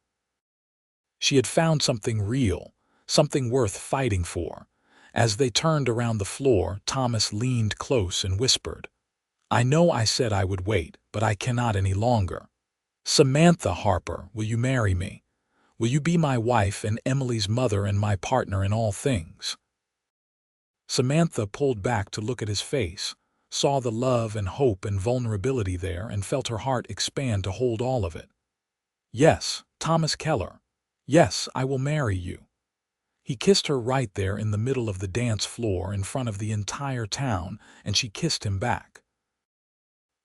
She had found something real, something worth fighting for. As they turned around the floor, Thomas leaned close and whispered, "I know I said I would wait, but I cannot any longer. Samantha Harper, will you marry me? Will you be my wife and Emily's mother and my partner in all things?" Samantha pulled back to look at his face, saw the love and hope and vulnerability there, and felt her heart expand to hold all of it. "Yes, Thomas Keller. Yes, I will marry you." He kissed her right there in the middle of the dance floor in front of the entire town, and she kissed him back.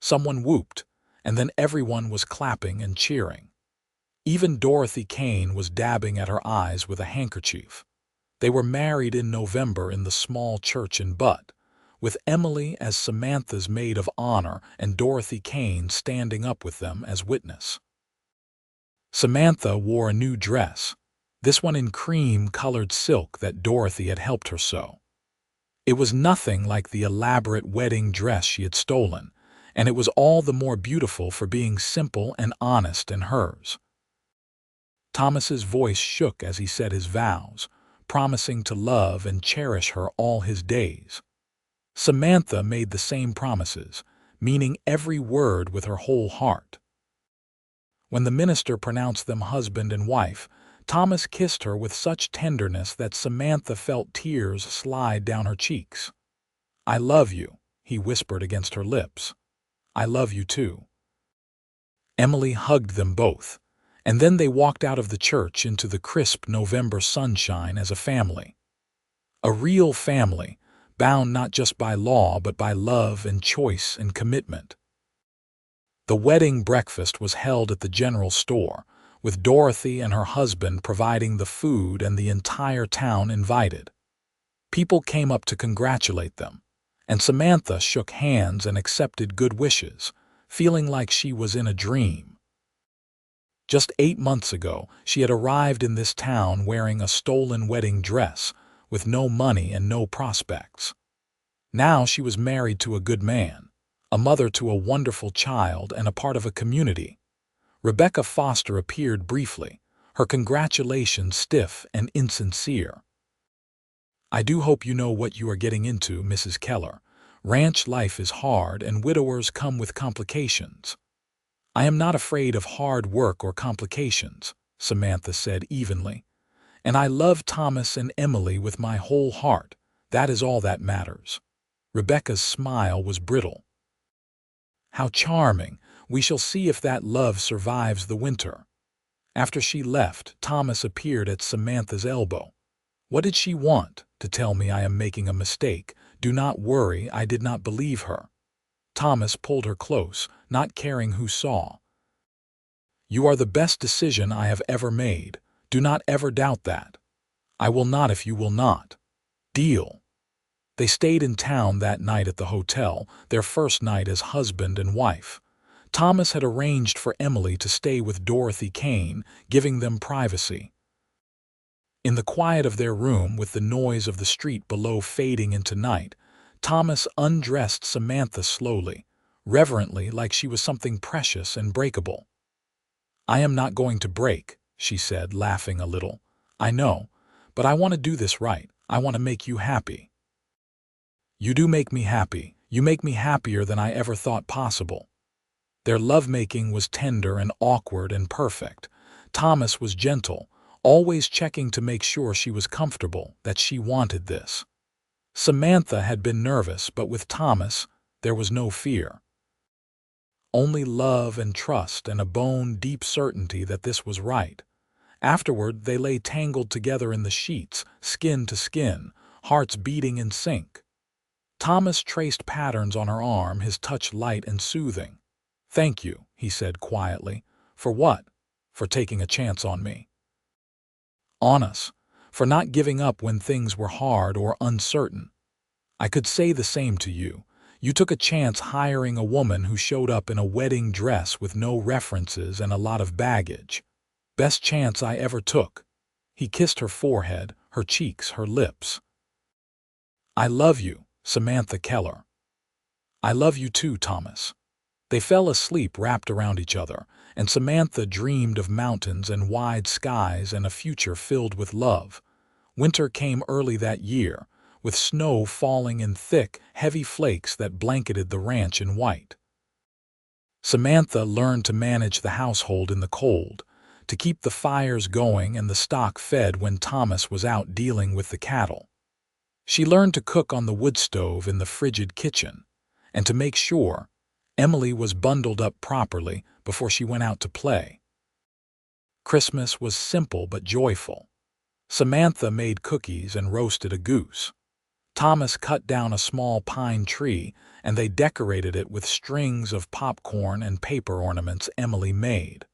Someone whooped, and then everyone was clapping and cheering. Even Dorothy Kane was dabbing at her eyes with a handkerchief. They were married in November in the small church in Butte, with Emily as Samantha's maid of honor and Dorothy Kane standing up with them as witness. Samantha wore a new dress, this one in cream-colored silk that Dorothy had helped her sew. It was nothing like the elaborate wedding dress she had stolen, and it was all the more beautiful for being simple and honest in hers. Thomas's voice shook as he said his vows, promising to love and cherish her all his days. Samantha made the same promises, meaning every word with her whole heart. When the minister pronounced them husband and wife, Thomas kissed her with such tenderness that Samantha felt tears slide down her cheeks. "I love you," he whispered against her lips. "I love you too." Emily hugged them both, and then they walked out of the church into the crisp November sunshine as a family. A real family, bound not just by law but by love and choice and commitment. The wedding breakfast was held at the general store, with Dorothy and her husband providing the food and the entire town invited. People came up to congratulate them, and Samantha shook hands and accepted good wishes, feeling like she was in a dream. Just 8 months ago, she had arrived in this town wearing a stolen wedding dress, with no money and no prospects. Now she was married to a good man, a mother to a wonderful child, and a part of a community. Rebecca Foster appeared briefly, her congratulations stiff and insincere. "I do hope you know what you are getting into, Mrs. Keller. Ranch life is hard and widowers come with complications." "I am not afraid of hard work or complications," Samantha said evenly. "And I love Thomas and Emily with my whole heart. That is all that matters." Rebecca's smile was brittle. "How charming! We shall see if that love survives the winter." After she left, Thomas appeared at Samantha's elbow. "What did she want? To tell me I am making a mistake? Do not worry, I did not believe her." Thomas pulled her close, not caring who saw. "You are the best decision I have ever made. Do not ever doubt that." "I will not if you will not." "Deal." They stayed in town that night at the hotel, their first night as husband and wife. Thomas had arranged for Emily to stay with Dorothy Kane, giving them privacy. In the quiet of their room, with the noise of the street below fading into night, Thomas undressed Samantha slowly, reverently, like she was something precious and breakable. "I am not going to break," she said, laughing a little. "I know, but I want to do this right. I want to make you happy." "You do make me happy. You make me happier than I ever thought possible." Their lovemaking was tender and awkward and perfect. Thomas was gentle, always checking to make sure she was comfortable, that she wanted this. Samantha had been nervous, but with Thomas, there was no fear. Only love and trust and a bone-deep certainty that this was right. Afterward, they lay tangled together in the sheets, skin to skin, hearts beating in sync. Thomas traced patterns on her arm, his touch light and soothing. "Thank you," he said quietly. "For what?" "For taking a chance on me." "On us. For not giving up when things were hard or uncertain. I could say the same to you. You took a chance hiring a woman who showed up in a wedding dress with no references and a lot of baggage. Best chance I ever took." He kissed her forehead, her cheeks, her lips. "I love you, Samantha Keller." "I love you too, Thomas." They fell asleep wrapped around each other, and Samantha dreamed of mountains and wide skies and a future filled with love. Winter came early that year, with snow falling in thick, heavy flakes that blanketed the ranch in white. Samantha learned to manage the household in the cold, to keep the fires going and the stock fed when Thomas was out dealing with the cattle. She learned to cook on the wood stove in the frigid kitchen, and to make sure Emily was bundled up properly before she went out to play. Christmas was simple but joyful. Samantha made cookies and roasted a goose. Thomas cut down a small pine tree, and they decorated it with strings of popcorn and paper ornaments Emily made.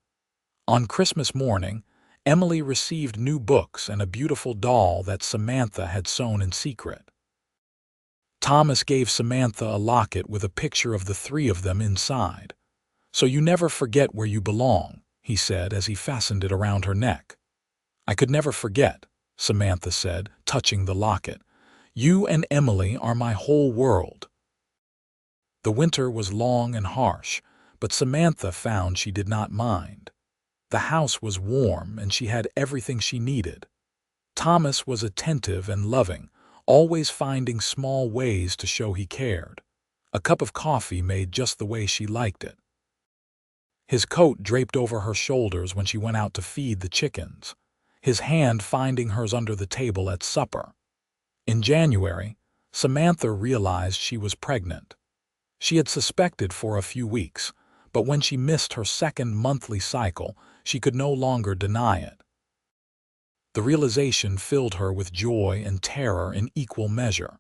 On Christmas morning, Emily received new books and a beautiful doll that Samantha had sewn in secret. Thomas gave Samantha a locket with a picture of the three of them inside. "So you never forget where you belong," he said as he fastened it around her neck. "I could never forget," Samantha said, touching the locket. "You and Emily are my whole world." The winter was long and harsh, but Samantha found she did not mind. The house was warm and she had everything she needed. Thomas was attentive and loving, always finding small ways to show he cared. A cup of coffee made just the way she liked it. His coat draped over her shoulders when she went out to feed the chickens, his hand finding hers under the table at supper. In January, Samantha realized she was pregnant. She had suspected for a few weeks, but when she missed her second monthly cycle, she could no longer deny it. The realization filled her with joy and terror in equal measure.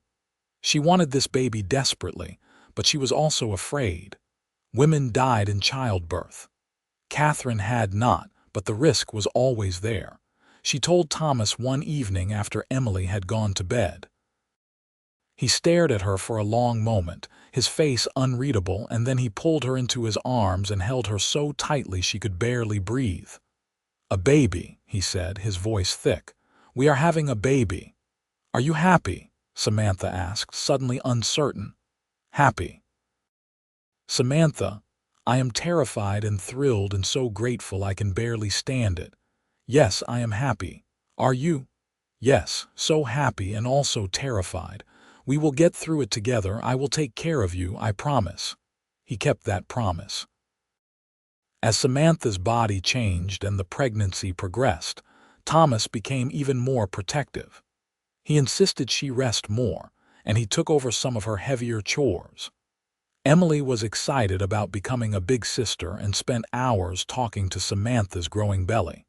She wanted this baby desperately, but she was also afraid. Women died in childbirth. Catherine had not, but the risk was always there. She told Thomas one evening after Emily had gone to bed. He stared at her for a long moment, his face unreadable, and then he pulled her into his arms and held her so tightly she could barely breathe. "A baby," he said, his voice thick. "We are having a baby." "Are you happy?" Samantha asked, suddenly uncertain. "Happy." "Samantha, I am terrified and thrilled and so grateful I can barely stand it. Yes, I am happy. Are you?" "Yes, so happy and also terrified. We will get through it together. I will take care of you, I promise." He kept that promise. As Samantha's body changed and the pregnancy progressed, Thomas became even more protective. He insisted she rest more, and he took over some of her heavier chores. Emily was excited about becoming a big sister and spent hours talking to Samantha's growing belly.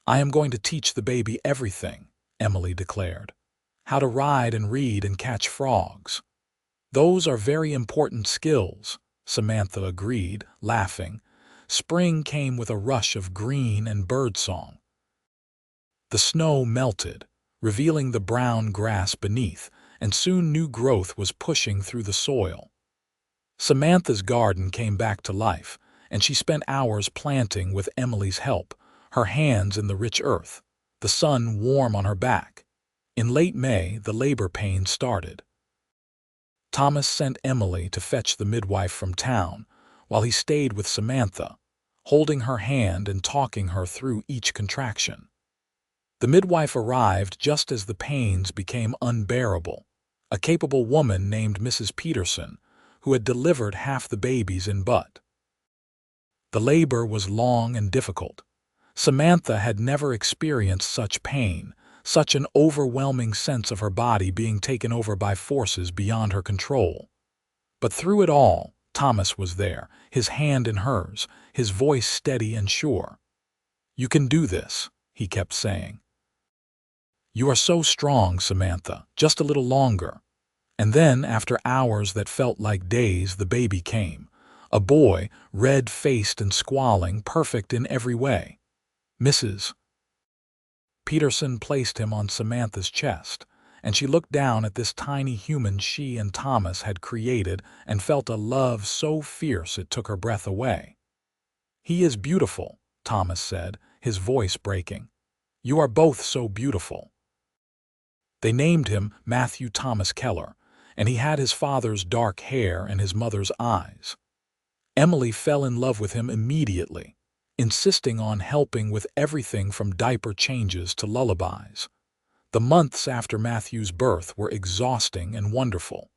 "I am going to teach the baby everything," Emily declared. "How to ride and read and catch frogs." "Those are very important skills," Samantha agreed, laughing. Spring came with a rush of green and birdsong. The snow melted, revealing the brown grass beneath, and soon new growth was pushing through the soil. Samantha's garden came back to life, and she spent hours planting with Emily's help, her hands in the rich earth, the sun warm on her back. In late May, the labor pains started. Thomas sent Emily to fetch the midwife from town, while he stayed with Samantha, holding her hand and talking her through each contraction. The midwife arrived just as the pains became unbearable, a capable woman named Mrs. Peterson, who had delivered half the babies in Butte. The labor was long and difficult. Samantha had never experienced such pain, such an overwhelming sense of her body being taken over by forces beyond her control. But through it all, Thomas was there, his hand in hers, his voice steady and sure. "You can do this," he kept saying. "You are so strong, Samantha, just a little longer." And then, after hours that felt like days, the baby came. A boy, red-faced and squalling, perfect in every way. Mrs. Peterson placed him on Samantha's chest, and she looked down at this tiny human she and Thomas had created and felt a love so fierce it took her breath away. "He is beautiful," Thomas said, his voice breaking. "You are both so beautiful." They named him Matthew Thomas Keller, and he had his father's dark hair and his mother's eyes. Emily fell in love with him immediately, insisting on helping with everything from diaper changes to lullabies. The months after Matthew's birth were exhausting and wonderful.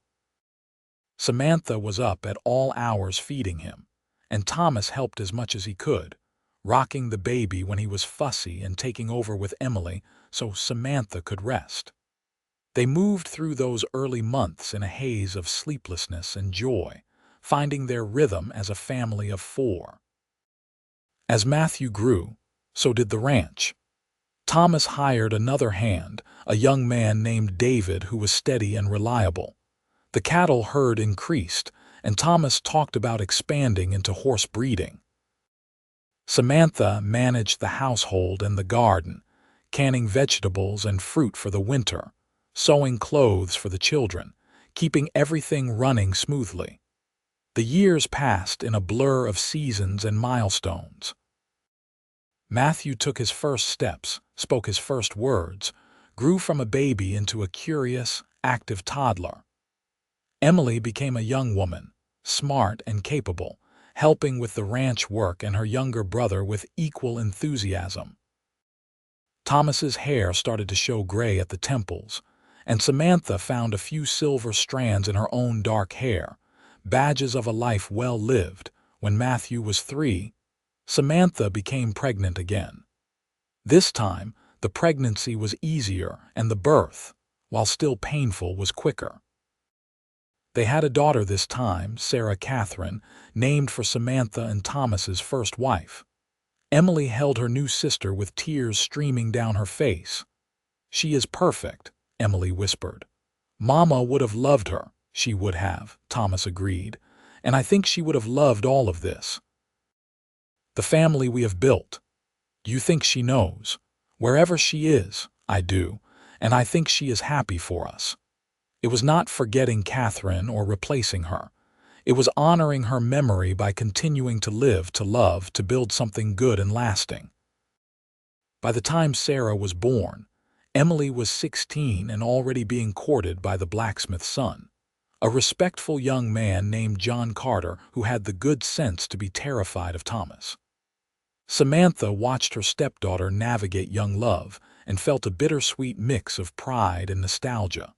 Samantha was up at all hours feeding him, and Thomas helped as much as he could, rocking the baby when he was fussy and taking over with Emily so Samantha could rest. They moved through those early months in a haze of sleeplessness and joy, finding their rhythm as a family of 4. As Matthew grew, so did the ranch. Thomas hired another hand, a young man named David who was steady and reliable. The cattle herd increased, and Thomas talked about expanding into horse breeding. Samantha managed the household and the garden, canning vegetables and fruit for the winter, sewing clothes for the children, keeping everything running smoothly. The years passed in a blur of seasons and milestones. Matthew took his first steps, spoke his first words, grew from a baby into a curious, active toddler. Emily became a young woman, smart and capable, helping with the ranch work and her younger brother with equal enthusiasm. Thomas's hair started to show gray at the temples, and Samantha found a few silver strands in her own dark hair, badges of a life well lived. When Matthew was 3, Samantha became pregnant again. This time, the pregnancy was easier and the birth, while still painful, was quicker. They had a daughter this time, Sarah Catherine, named for Samantha and Thomas's first wife. Emily held her new sister with tears streaming down her face. "She is perfect," Emily whispered. "Mama would have loved her." "She would have," Thomas agreed, "and I think she would have loved all of this. The family we have built. Do you think she knows? Wherever she is, I do, and I think she is happy for us." It was not forgetting Catherine or replacing her. It was honoring her memory by continuing to live, to love, to build something good and lasting. By the time Sarah was born, Emily was 16 and already being courted by the blacksmith's son, a respectful young man named John Carter who had the good sense to be terrified of Thomas. Samantha watched her stepdaughter navigate young love and felt a bittersweet mix of pride and nostalgia.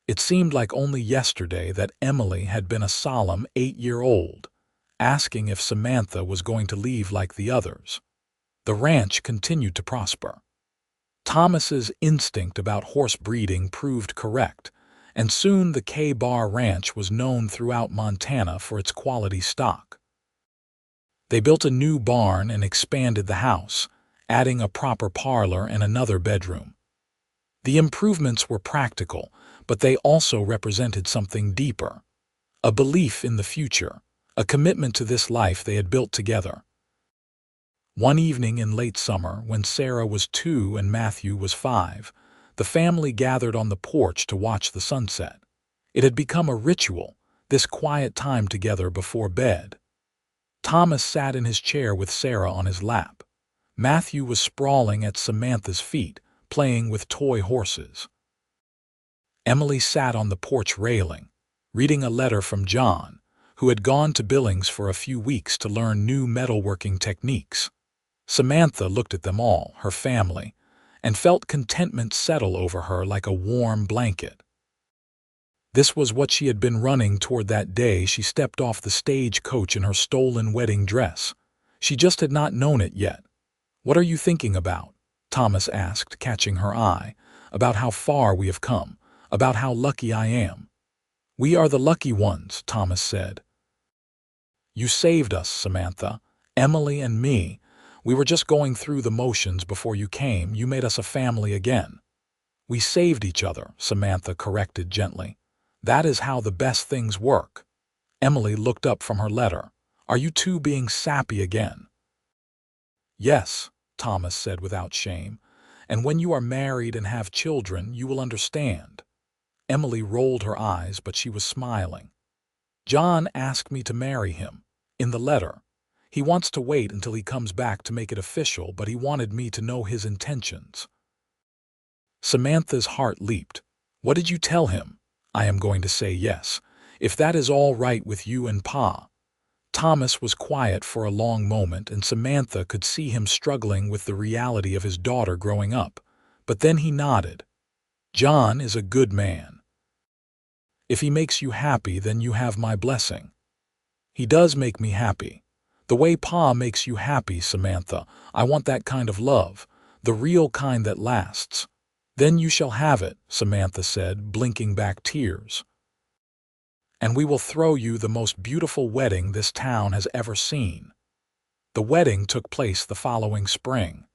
It seemed like only yesterday that Emily had been a solemn 8-year-old, asking if Samantha was going to leave like the others. The ranch continued to prosper. Thomas's instinct about horse breeding proved correct, and soon the K-Bar Ranch was known throughout Montana for its quality stock. They built a new barn and expanded the house, adding a proper parlor and another bedroom. The improvements were practical, but they also represented something deeper, a belief in the future, a commitment to this life they had built together. One evening in late summer, when Sarah was 2 and Matthew was 5, the family gathered on the porch to watch the sunset. It had become a ritual, this quiet time together before bed. Thomas sat in his chair with Sarah on his lap. Matthew was sprawling at Samantha's feet, playing with toy horses. Emily sat on the porch railing, reading a letter from John, who had gone to Billings for a few weeks to learn new metalworking techniques. Samantha looked at them all, her family, and felt contentment settle over her like a warm blanket. This was what she had been running toward that day she stepped off the stagecoach in her stolen wedding dress. She just had not known it yet. "What are you thinking about?" Thomas asked, catching her eye. "About how far we have come. About how lucky I am." "We are the lucky ones," Thomas said. "You saved us, Samantha. Emily and me. We were just going through the motions before you came. You made us a family again." "We saved each other," Samantha corrected gently. "That is how the best things work." Emily looked up from her letter. "Are you two being sappy again?" "Yes," Thomas said without shame. "And when you are married and have children, you will understand." Emily rolled her eyes, but she was smiling. "John asked me to marry him. In the letter. He wants to wait until he comes back to make it official, but he wanted me to know his intentions." Samantha's heart leaped. "What did you tell him?" "I am going to say yes, if that is all right with you and Pa." Thomas was quiet for a long moment, and Samantha could see him struggling with the reality of his daughter growing up. But then he nodded. "John is a good man. If he makes you happy, then you have my blessing." "He does make me happy. The way Pa makes you happy, Samantha. I want that kind of love, the real kind that lasts." "Then you shall have it," Samantha said, blinking back tears. "And we will throw you the most beautiful wedding this town has ever seen." The wedding took place the following spring.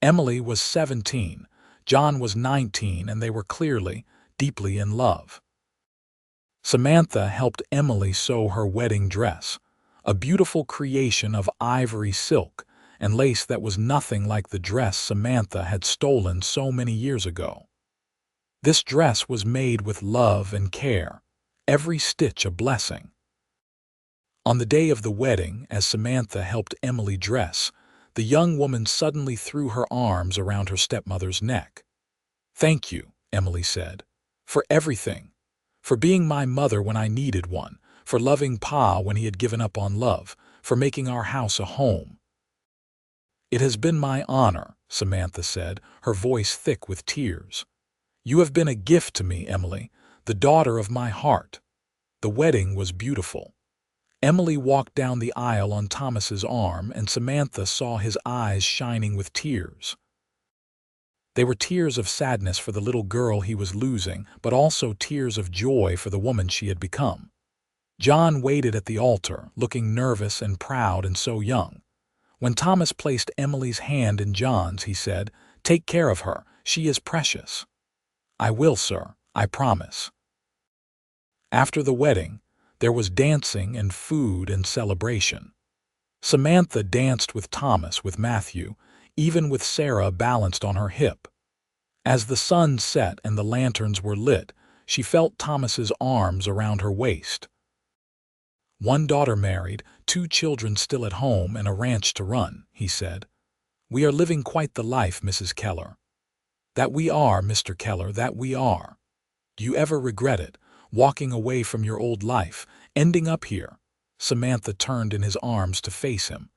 Emily was 17, John was 19, and they were clearly, deeply in love. Samantha helped Emily sew her wedding dress, a beautiful creation of ivory silk and lace that was nothing like the dress Samantha had stolen so many years ago. This dress was made with love and care, every stitch a blessing. On the day of the wedding, as Samantha helped Emily dress, the young woman suddenly threw her arms around her stepmother's neck. "Thank you," Emily said, "for everything. For being my mother when I needed one, for loving Pa when he had given up on love, for making our house a home." "It has been my honor," Samantha said, her voice thick with tears. "You have been a gift to me, Emily, the daughter of my heart." The wedding was beautiful. Emily walked down the aisle on Thomas's arm, and Samantha saw his eyes shining with tears. They were tears of sadness for the little girl he was losing, but also tears of joy for the woman she had become. John waited at the altar, looking nervous and proud and so young. When Thomas placed Emily's hand in John's, he said, "Take care of her. She is precious." "I will, sir. I promise." After the wedding, there was dancing and food and celebration. Samantha danced with Thomas, with Matthew, even with Sarah balanced on her hip. As the sun set and the lanterns were lit, she felt Thomas's arms around her waist. "One daughter married, 2 children still at home, and a ranch to run," he said. "We are living quite the life, Mrs. Keller." "That we are, Mr. Keller, that we are." "Do you ever regret it, walking away from your old life, ending up here?" Samantha turned in his arms to face him.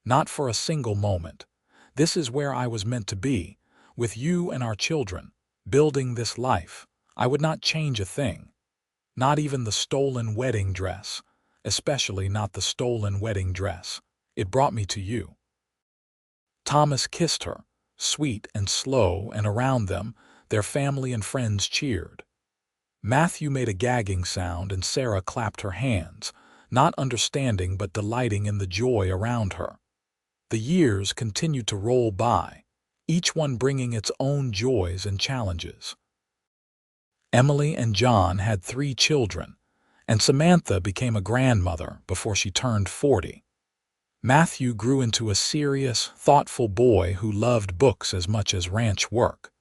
"Not for a single moment. This is where I was meant to be, with you and our children, building this life. I would not change a thing. Not even the stolen wedding dress, especially not the stolen wedding dress. It brought me to you." Thomas kissed her, sweet and slow, and around them, their family and friends cheered. Matthew made a gagging sound, and Sarah clapped her hands, not understanding but delighting in the joy around her. The years continued to roll by, each one bringing its own joys and challenges. Emily and John had 3 children, and Samantha became a grandmother before she turned 40. Matthew grew into a serious, thoughtful boy who loved books as much as ranch work.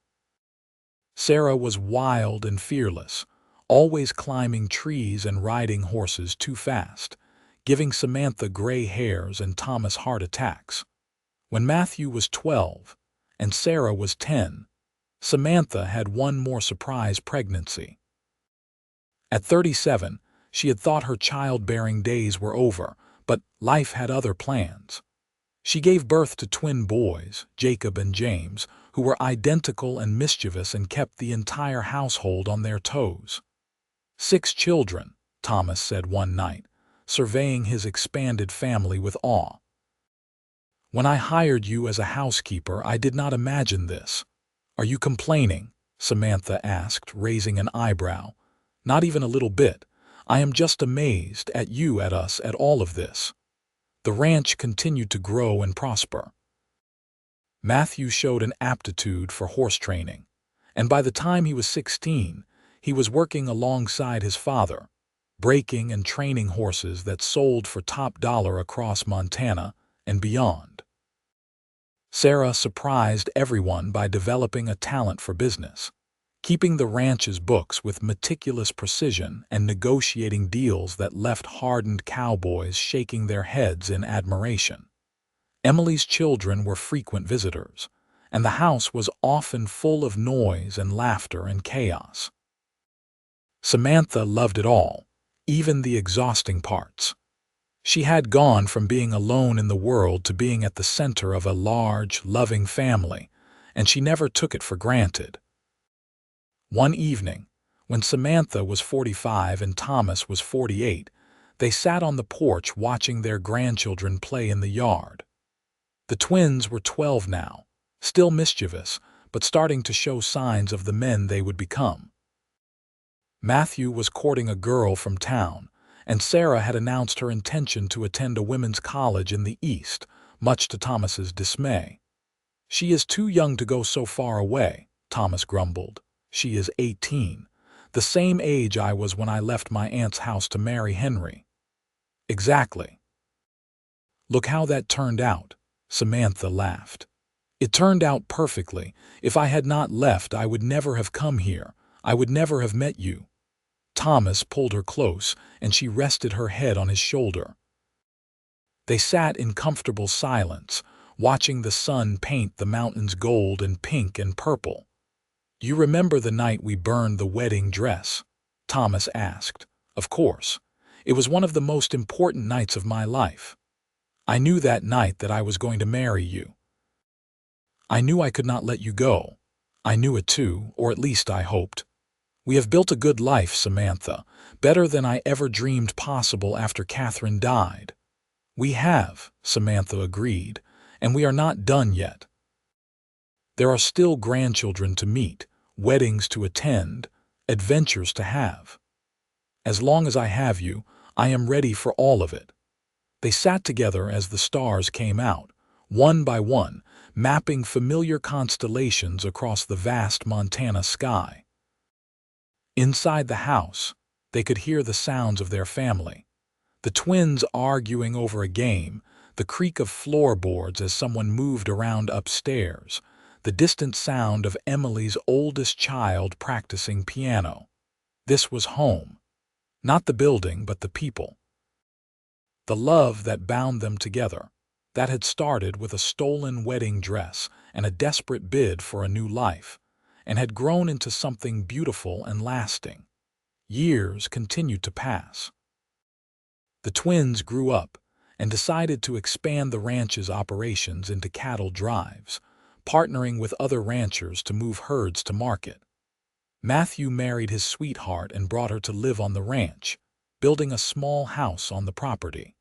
Sarah was wild and fearless, always climbing trees and riding horses too fast, giving Samantha gray hairs and Thomas heart attacks. When Matthew was 12 and Sarah was 10, Samantha had one more surprise pregnancy. At 37, she had thought her childbearing days were over, but life had other plans. She gave birth to twin boys, Jacob and James, who were identical and mischievous and kept the entire household on their toes. 6 children, Thomas said one night, surveying his expanded family with awe. When I hired you as a housekeeper, I did not imagine this. Are you complaining? Samantha asked, raising an eyebrow. Not even a little bit. I am just amazed at you, at us, at all of this. The ranch continued to grow and prosper. Matthew showed an aptitude for horse training, and by the time he was 16, he was working alongside his father, breaking and training horses that sold for top dollar across Montana and beyond. Sarah surprised everyone by developing a talent for business, keeping the ranch's books with meticulous precision and negotiating deals that left hardened cowboys shaking their heads in admiration. Emily's children were frequent visitors, and the house was often full of noise and laughter and chaos. Samantha loved it all, even the exhausting parts. She had gone from being alone in the world to being at the center of a large, loving family, and she never took it for granted. One evening, when Samantha was 45 and Thomas was 48, they sat on the porch watching their grandchildren play in the yard. The twins were 12 now, still mischievous, but starting to show signs of the men they would become. Matthew was courting a girl from town, and Sarah had announced her intention to attend a women's college in the East, much to Thomas's dismay. She is too young to go so far away, Thomas grumbled. She is 18, the same age I was when I left my aunt's house to marry Henry. Exactly. Look how that turned out, Samantha laughed. It turned out perfectly. If I had not left, I would never have come here. I would never have met you. Thomas pulled her close, and she rested her head on his shoulder. They sat in comfortable silence, watching the sun paint the mountains gold and pink and purple. You remember the night we burned the wedding dress? Thomas asked. Of course. It was one of the most important nights of my life. I knew that night that I was going to marry you. I knew I could not let you go. I knew it too, or at least I hoped. We have built a good life, Samantha, better than I ever dreamed possible after Catherine died. We have, Samantha agreed, and we are not done yet. There are still grandchildren to meet, weddings to attend, adventures to have. As long as I have you, I am ready for all of it. They sat together as the stars came out, one by one, mapping familiar constellations across the vast Montana sky. Inside the house, they could hear the sounds of their family. The twins arguing over a game, the creak of floorboards as someone moved around upstairs, the distant sound of Emily's oldest child practicing piano. This was home. Not the building, but the people. The love that bound them together, that had started with a stolen wedding dress and a desperate bid for a new life, and had grown into something beautiful and lasting. Years continued to pass. The twins grew up and decided to expand the ranch's operations into cattle drives, partnering with other ranchers to move herds to market. Matthew married his sweetheart and brought her to live on the ranch, building a small house on the property.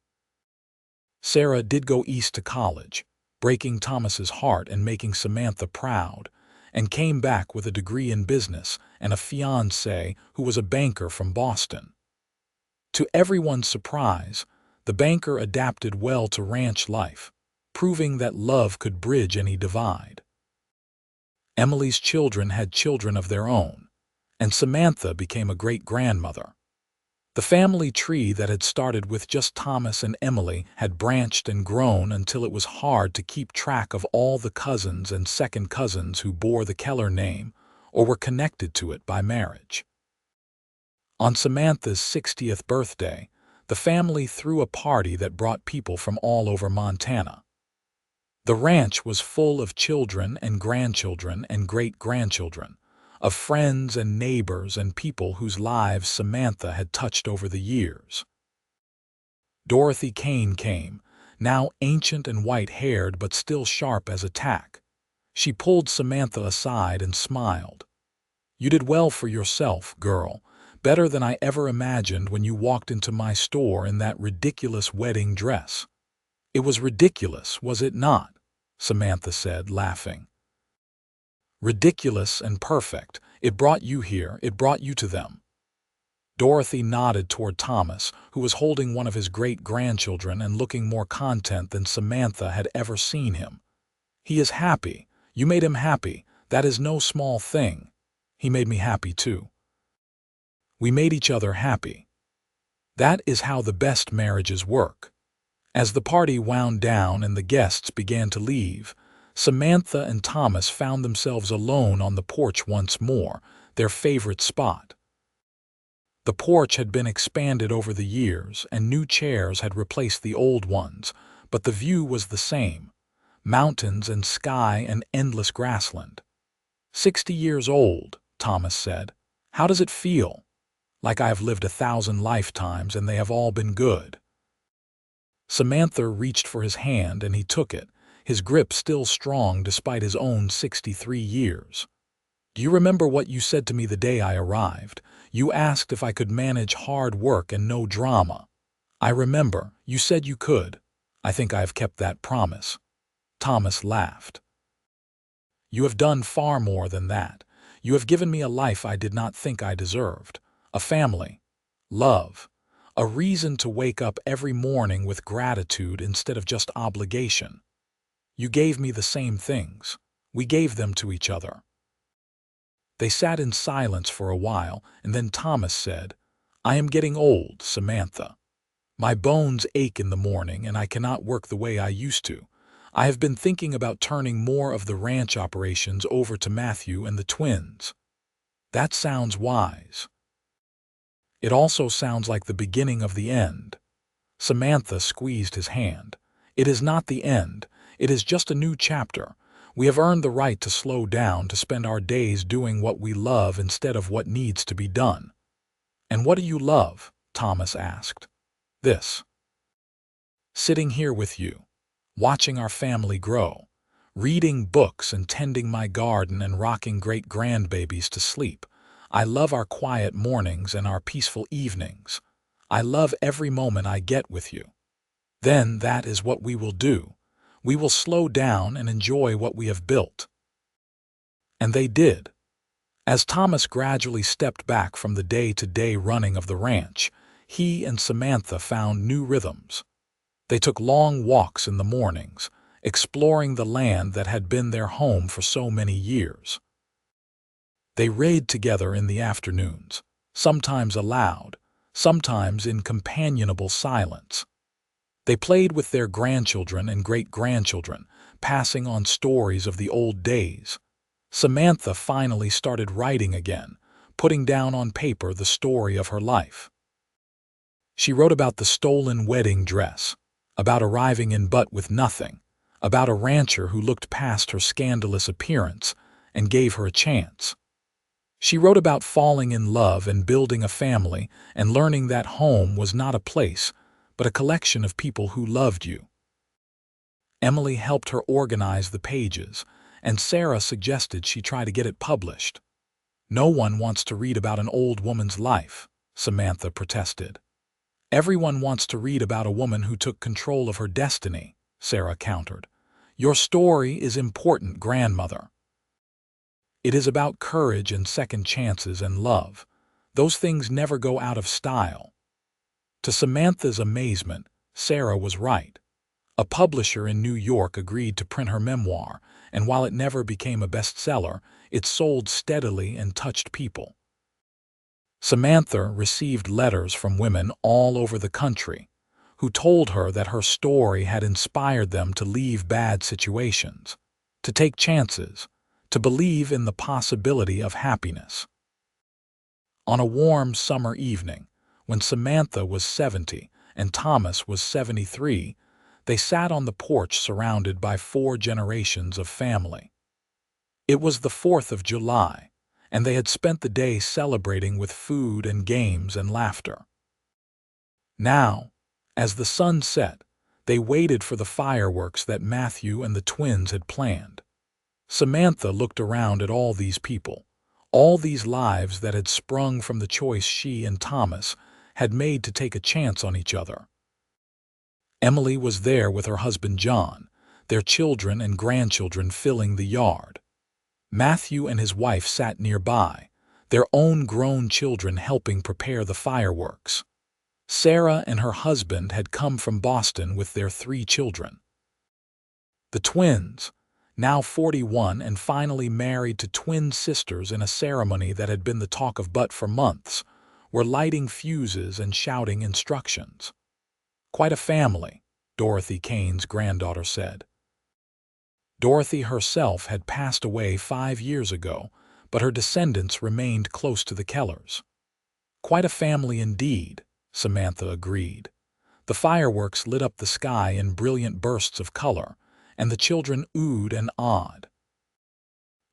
Sarah did go east to college, breaking Thomas's heart and making Samantha proud, and came back with a degree in business and a fiancé who was a banker from Boston. To everyone's surprise, the banker adapted well to ranch life, proving that love could bridge any divide. Emily's children had children of their own, and Samantha became a great-grandmother. The family tree that had started with just Thomas and Emily had branched and grown until it was hard to keep track of all the cousins and second cousins who bore the Keller name or were connected to it by marriage. On Samantha's 60th birthday, the family threw a party that brought people from all over Montana. The ranch was full of children and grandchildren and great-grandchildren, of friends and neighbors and people whose lives Samantha had touched over the years. Dorothy Kane came, now ancient and white-haired but still sharp as a tack. She pulled Samantha aside and smiled. "You did well for yourself, girl. Better than I ever imagined when you walked into my store in that ridiculous wedding dress." "It was ridiculous, was it not?" Samantha said, laughing. "Ridiculous and perfect. It brought you here, it brought you to them." Dorothy nodded toward Thomas, who was holding one of his great-grandchildren and looking more content than Samantha had ever seen him. "He is happy. You made him happy. That is no small thing. He made me happy too. We made each other happy. That is how the best marriages work." As the party wound down and the guests began to leave, Samantha and Thomas found themselves alone on the porch once more, their favorite spot. The porch had been expanded over the years, and new chairs had replaced the old ones, but the view was the same: mountains and sky and endless grassland. "60 years old," Thomas said. "How does it feel?" "Like I have lived 1,000 lifetimes and they have all been good." Samantha reached for his hand and he took it, his grip still strong despite his own 63 years. "Do you remember what you said to me the day I arrived? You asked if I could manage hard work and no drama." "I remember. You said you could. I think I have kept that promise." Thomas laughed. "You have done far more than that. You have given me a life I did not think I deserved. A family, love, a reason to wake up every morning with gratitude instead of just obligation. You gave me the same things. We gave them to each other." They sat in silence for a while, and then Thomas said, "I am getting old, Samantha. My bones ache in the morning and I cannot work the way I used to. I have been thinking about turning more of the ranch operations over to Matthew and the twins." "That sounds wise." "It also sounds like the beginning of the end." Samantha squeezed his hand. "It is not the end. It is just a new chapter. We have earned the right to slow down, to spend our days doing what we love instead of what needs to be done." "And what do you love?" Thomas asked. "This. Sitting here with you, watching our family grow, reading books and tending my garden and rocking great-grandbabies to sleep. I love our quiet mornings and our peaceful evenings. I love every moment I get with you." "Then that is what we will do. We will slow down and enjoy what we have built." And they did. As Thomas gradually stepped back from the day-to-day running of the ranch, he and Samantha found new rhythms. They took long walks in the mornings, exploring the land that had been their home for so many years. They read together in the afternoons, sometimes aloud, sometimes in companionable silence. They played with their grandchildren and great-grandchildren, passing on stories of the old days. Samantha finally started writing again, putting down on paper the story of her life. She wrote about the stolen wedding dress, about arriving in Butte with nothing, about a rancher who looked past her scandalous appearance and gave her a chance. She wrote about falling in love and building a family and learning that home was not a place, but a collection of people who loved you. Emily helped her organize the pages, and Sarah suggested she try to get it published. "No one wants to read about an old woman's life," Samantha protested. "Everyone wants to read about a woman who took control of her destiny," Sarah countered. "Your story is important, grandmother. It is about courage and second chances and love. Those things never go out of style." To Samantha's amazement, Sarah was right. A publisher in New York agreed to print her memoir, and while it never became a bestseller, it sold steadily and touched people. Samantha received letters from women all over the country who told her that her story had inspired them to leave bad situations, to take chances, to believe in the possibility of happiness. On a warm summer evening, when Samantha was 70 and Thomas was 73, they sat on the porch surrounded by 4 generations of family. It was the 4th of July, and they had spent the day celebrating with food and games and laughter. Now, as the sun set, they waited for the fireworks that Matthew and the twins had planned. Samantha looked around at all these people, All these lives that had sprung from the choice she and Thomas had made to take a chance on each other. Emily was there with her husband John, their children and grandchildren filling the yard. Matthew and his wife sat nearby, their own grown children helping prepare the fireworks. Sarah and her husband had come from Boston with their 3 children. The twins, now 41 and finally married to twin sisters in a ceremony that had been the talk of Butte for months, were lighting fuses and shouting instructions. "Quite a family," Dorothy Kane's granddaughter said. Dorothy herself had passed away 5 years ago, but her descendants remained close to the Kellers. "Quite a family indeed," Samantha agreed. The fireworks lit up the sky in brilliant bursts of color, and the children oohed and awed.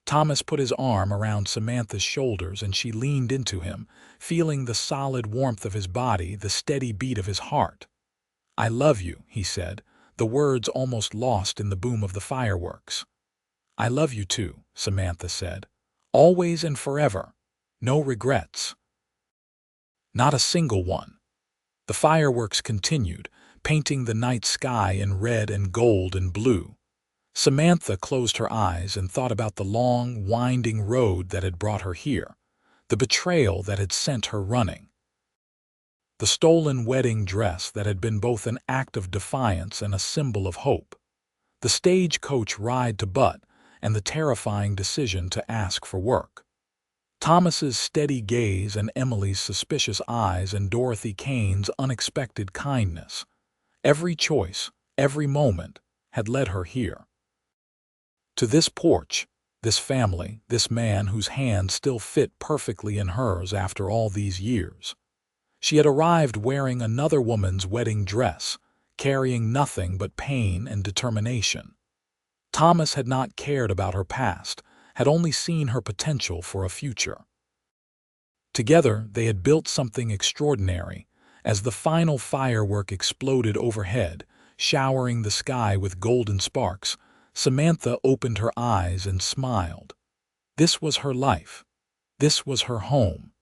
Thomas put his arm around Samantha's shoulders and she leaned into him, feeling the solid warmth of his body, the steady beat of his heart. "I love you," he said, the words almost lost in the boom of the fireworks. "I love you too," Samantha said. "Always and forever. No regrets." Not a single one. The fireworks continued, painting the night sky in red and gold and blue. Samantha closed her eyes and thought about the long, winding road that had brought her here, the betrayal that had sent her running, the stolen wedding dress that had been both an act of defiance and a symbol of hope, the stagecoach ride to Butte, and the terrifying decision to ask for work. Thomas's steady gaze and Emily's suspicious eyes and Dorothy Kane's unexpected kindness. Every choice, every moment, had led her here. To this porch, this family, this man whose hand still fit perfectly in hers after all these years. She had arrived wearing another woman's wedding dress, carrying nothing but pain and determination. Thomas had not cared about her past, had only seen her potential for a future. Together, they had built something extraordinary. As the final firework exploded overhead, showering the sky with golden sparks, Samantha opened her eyes and smiled. This was her life. This was her home.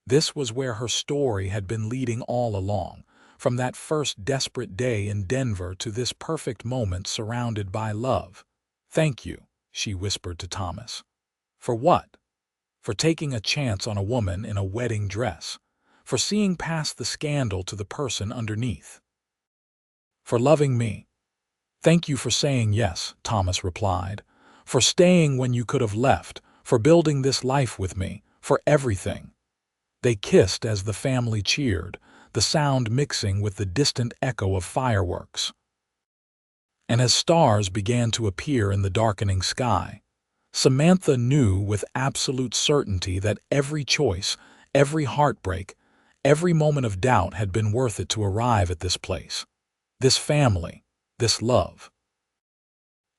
This was where her story had been leading all along, from that first desperate day in Denver to this perfect moment surrounded by love. "Thank you," she whispered to Thomas. "For what?" "For taking a chance on a woman in a wedding dress. For seeing past the scandal to the person underneath. For loving me." "Thank you for saying yes," Thomas replied. "For staying when you could have left. For building this life with me. For everything." They kissed as the family cheered, the sound mixing with the distant echo of fireworks. And as stars began to appear in the darkening sky, Samantha knew with absolute certainty that every choice, every heartbreak, every moment of doubt had been worth it to arrive at this place, this family, this love.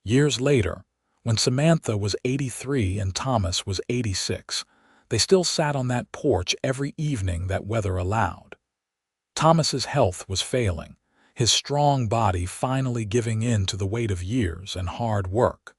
Years later, when Samantha was 83 and Thomas was 86, they still sat on that porch every evening that weather allowed. Thomas's health was failing, his strong body finally giving in to the weight of years and hard work.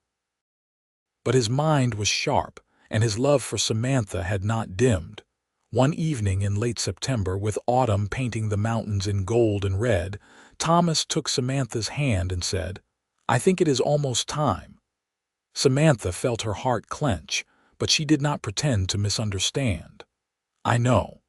But his mind was sharp, and his love for Samantha had not dimmed. One evening in late September, with autumn painting the mountains in gold and red, Thomas took Samantha's hand and said, "I think it is almost time." Samantha felt her heart clench, but she did not pretend to misunderstand. "I know.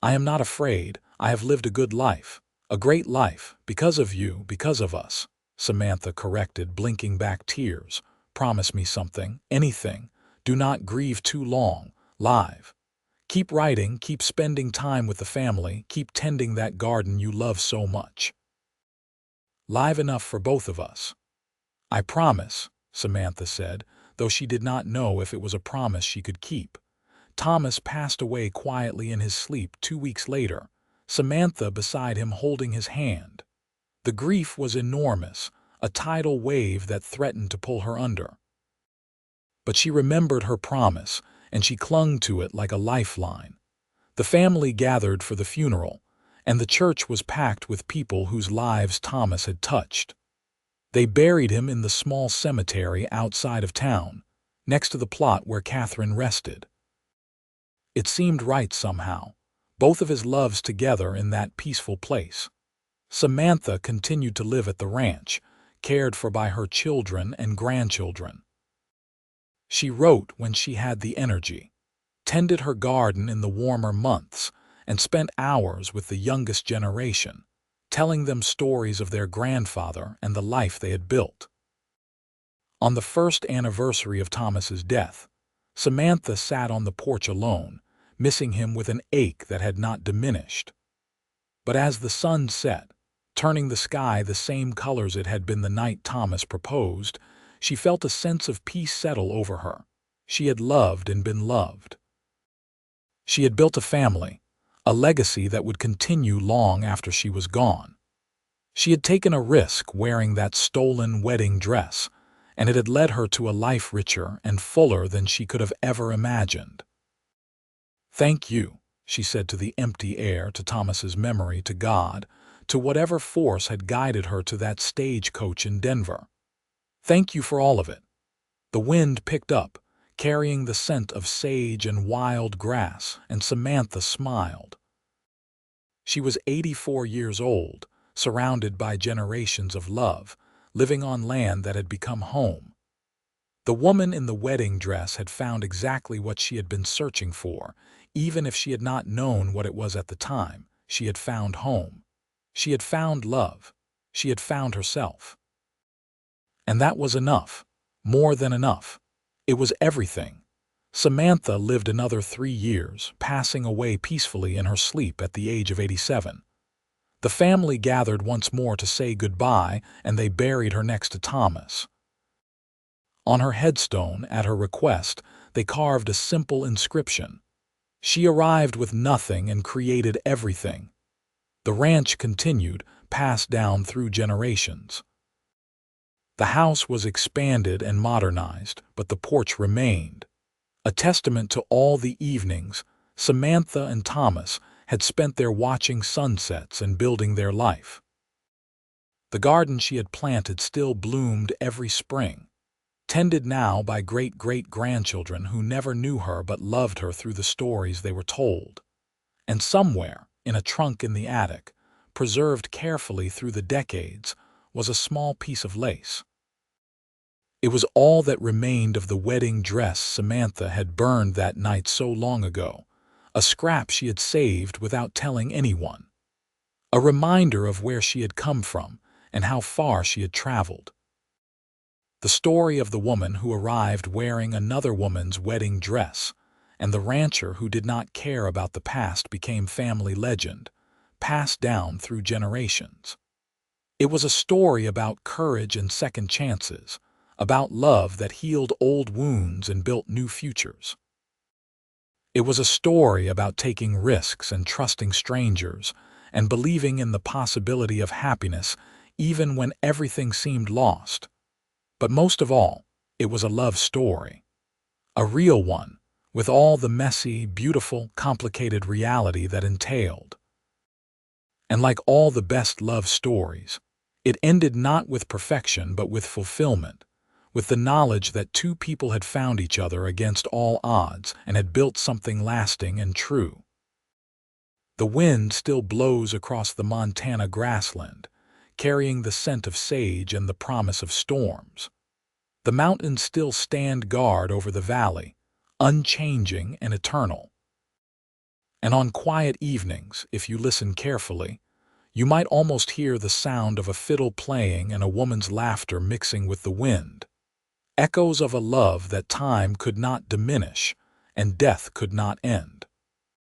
I am not afraid. I have lived a good life, a great life, because of you, because of us," Samantha corrected, blinking back tears. "Promise me something, anything. Do not grieve too long. Live. Keep writing, keep spending time with the family, keep tending that garden you love so much. Live enough for both of us." "I promise," Samantha said, though she did not know if it was a promise she could keep. Thomas passed away quietly in his sleep 2 weeks later, Samantha beside him holding his hand. The grief was enormous, a tidal wave that threatened to pull her under. But she remembered her promise, and she clung to it like a lifeline. The family gathered for the funeral, and the church was packed with people whose lives Thomas had touched. They buried him in the small cemetery outside of town, next to the plot where Catherine rested. It seemed right somehow, both of his loves together in that peaceful place. Samantha continued to live at the ranch, cared for by her children and grandchildren. She wrote when she had the energy, tended her garden in the warmer months, and spent hours with the youngest generation, telling them stories of their grandfather and the life they had built. On the first anniversary of Thomas's death, Samantha sat on the porch alone, missing him with an ache that had not diminished. But as the sun set, turning the sky the same colors it had been the night Thomas proposed, she felt a sense of peace settle over her. She had loved and been loved. She had built a family, a legacy that would continue long after she was gone. She had taken a risk wearing that stolen wedding dress, and it had led her to a life richer and fuller than she could have ever imagined. "Thank you," she said to the empty air, to Thomas's memory, to God, to whatever force had guided her to that stagecoach in Denver. "Thank you for all of it." The wind picked up, carrying the scent of sage and wild grass, and Samantha smiled. She was 84 years old, surrounded by generations of love, living on land that had become home. The woman in the wedding dress had found exactly what she had been searching for. Even if she had not known what it was at the time, she had found home. She had found love. She had found herself. And that was enough. More than enough. It was everything. Samantha lived another 3 years, passing away peacefully in her sleep at the age of 87. The family gathered once more to say goodbye, and they buried her next to Thomas. On her headstone, at her request, they carved a simple inscription. She arrived with nothing and created everything. The ranch continued, passed down through generations. The house was expanded and modernized, but the porch remained, a testament to all the evenings Samantha and Thomas had spent there watching sunsets and building their life. The garden she had planted still bloomed every spring, tended now by great-great-grandchildren who never knew her but loved her through the stories they were told. And somewhere, in a trunk in the attic, preserved carefully through the decades, was a small piece of lace. It was all that remained of the wedding dress Samantha had burned that night so long ago, a scrap she had saved without telling anyone, a reminder of where she had come from and how far she had traveled. The story of the woman who arrived wearing another woman's wedding dress, and the rancher who did not care about the past, became family legend, passed down through generations. It was a story about courage and second chances, about love that healed old wounds and built new futures. It was a story about taking risks and trusting strangers and believing in the possibility of happiness even when everything seemed lost. But most of all, it was a love story. A real one, with all the messy, beautiful, complicated reality that entailed. And like all the best love stories, it ended not with perfection but with fulfillment, with the knowledge that two people had found each other against all odds and had built something lasting and true. The wind still blows across the Montana grassland, carrying the scent of sage and the promise of storms. The mountains still stand guard over the valley, unchanging and eternal. And on quiet evenings, if you listen carefully, you might almost hear the sound of a fiddle playing and a woman's laughter mixing with the wind. Echoes of a love that time could not diminish and death could not end.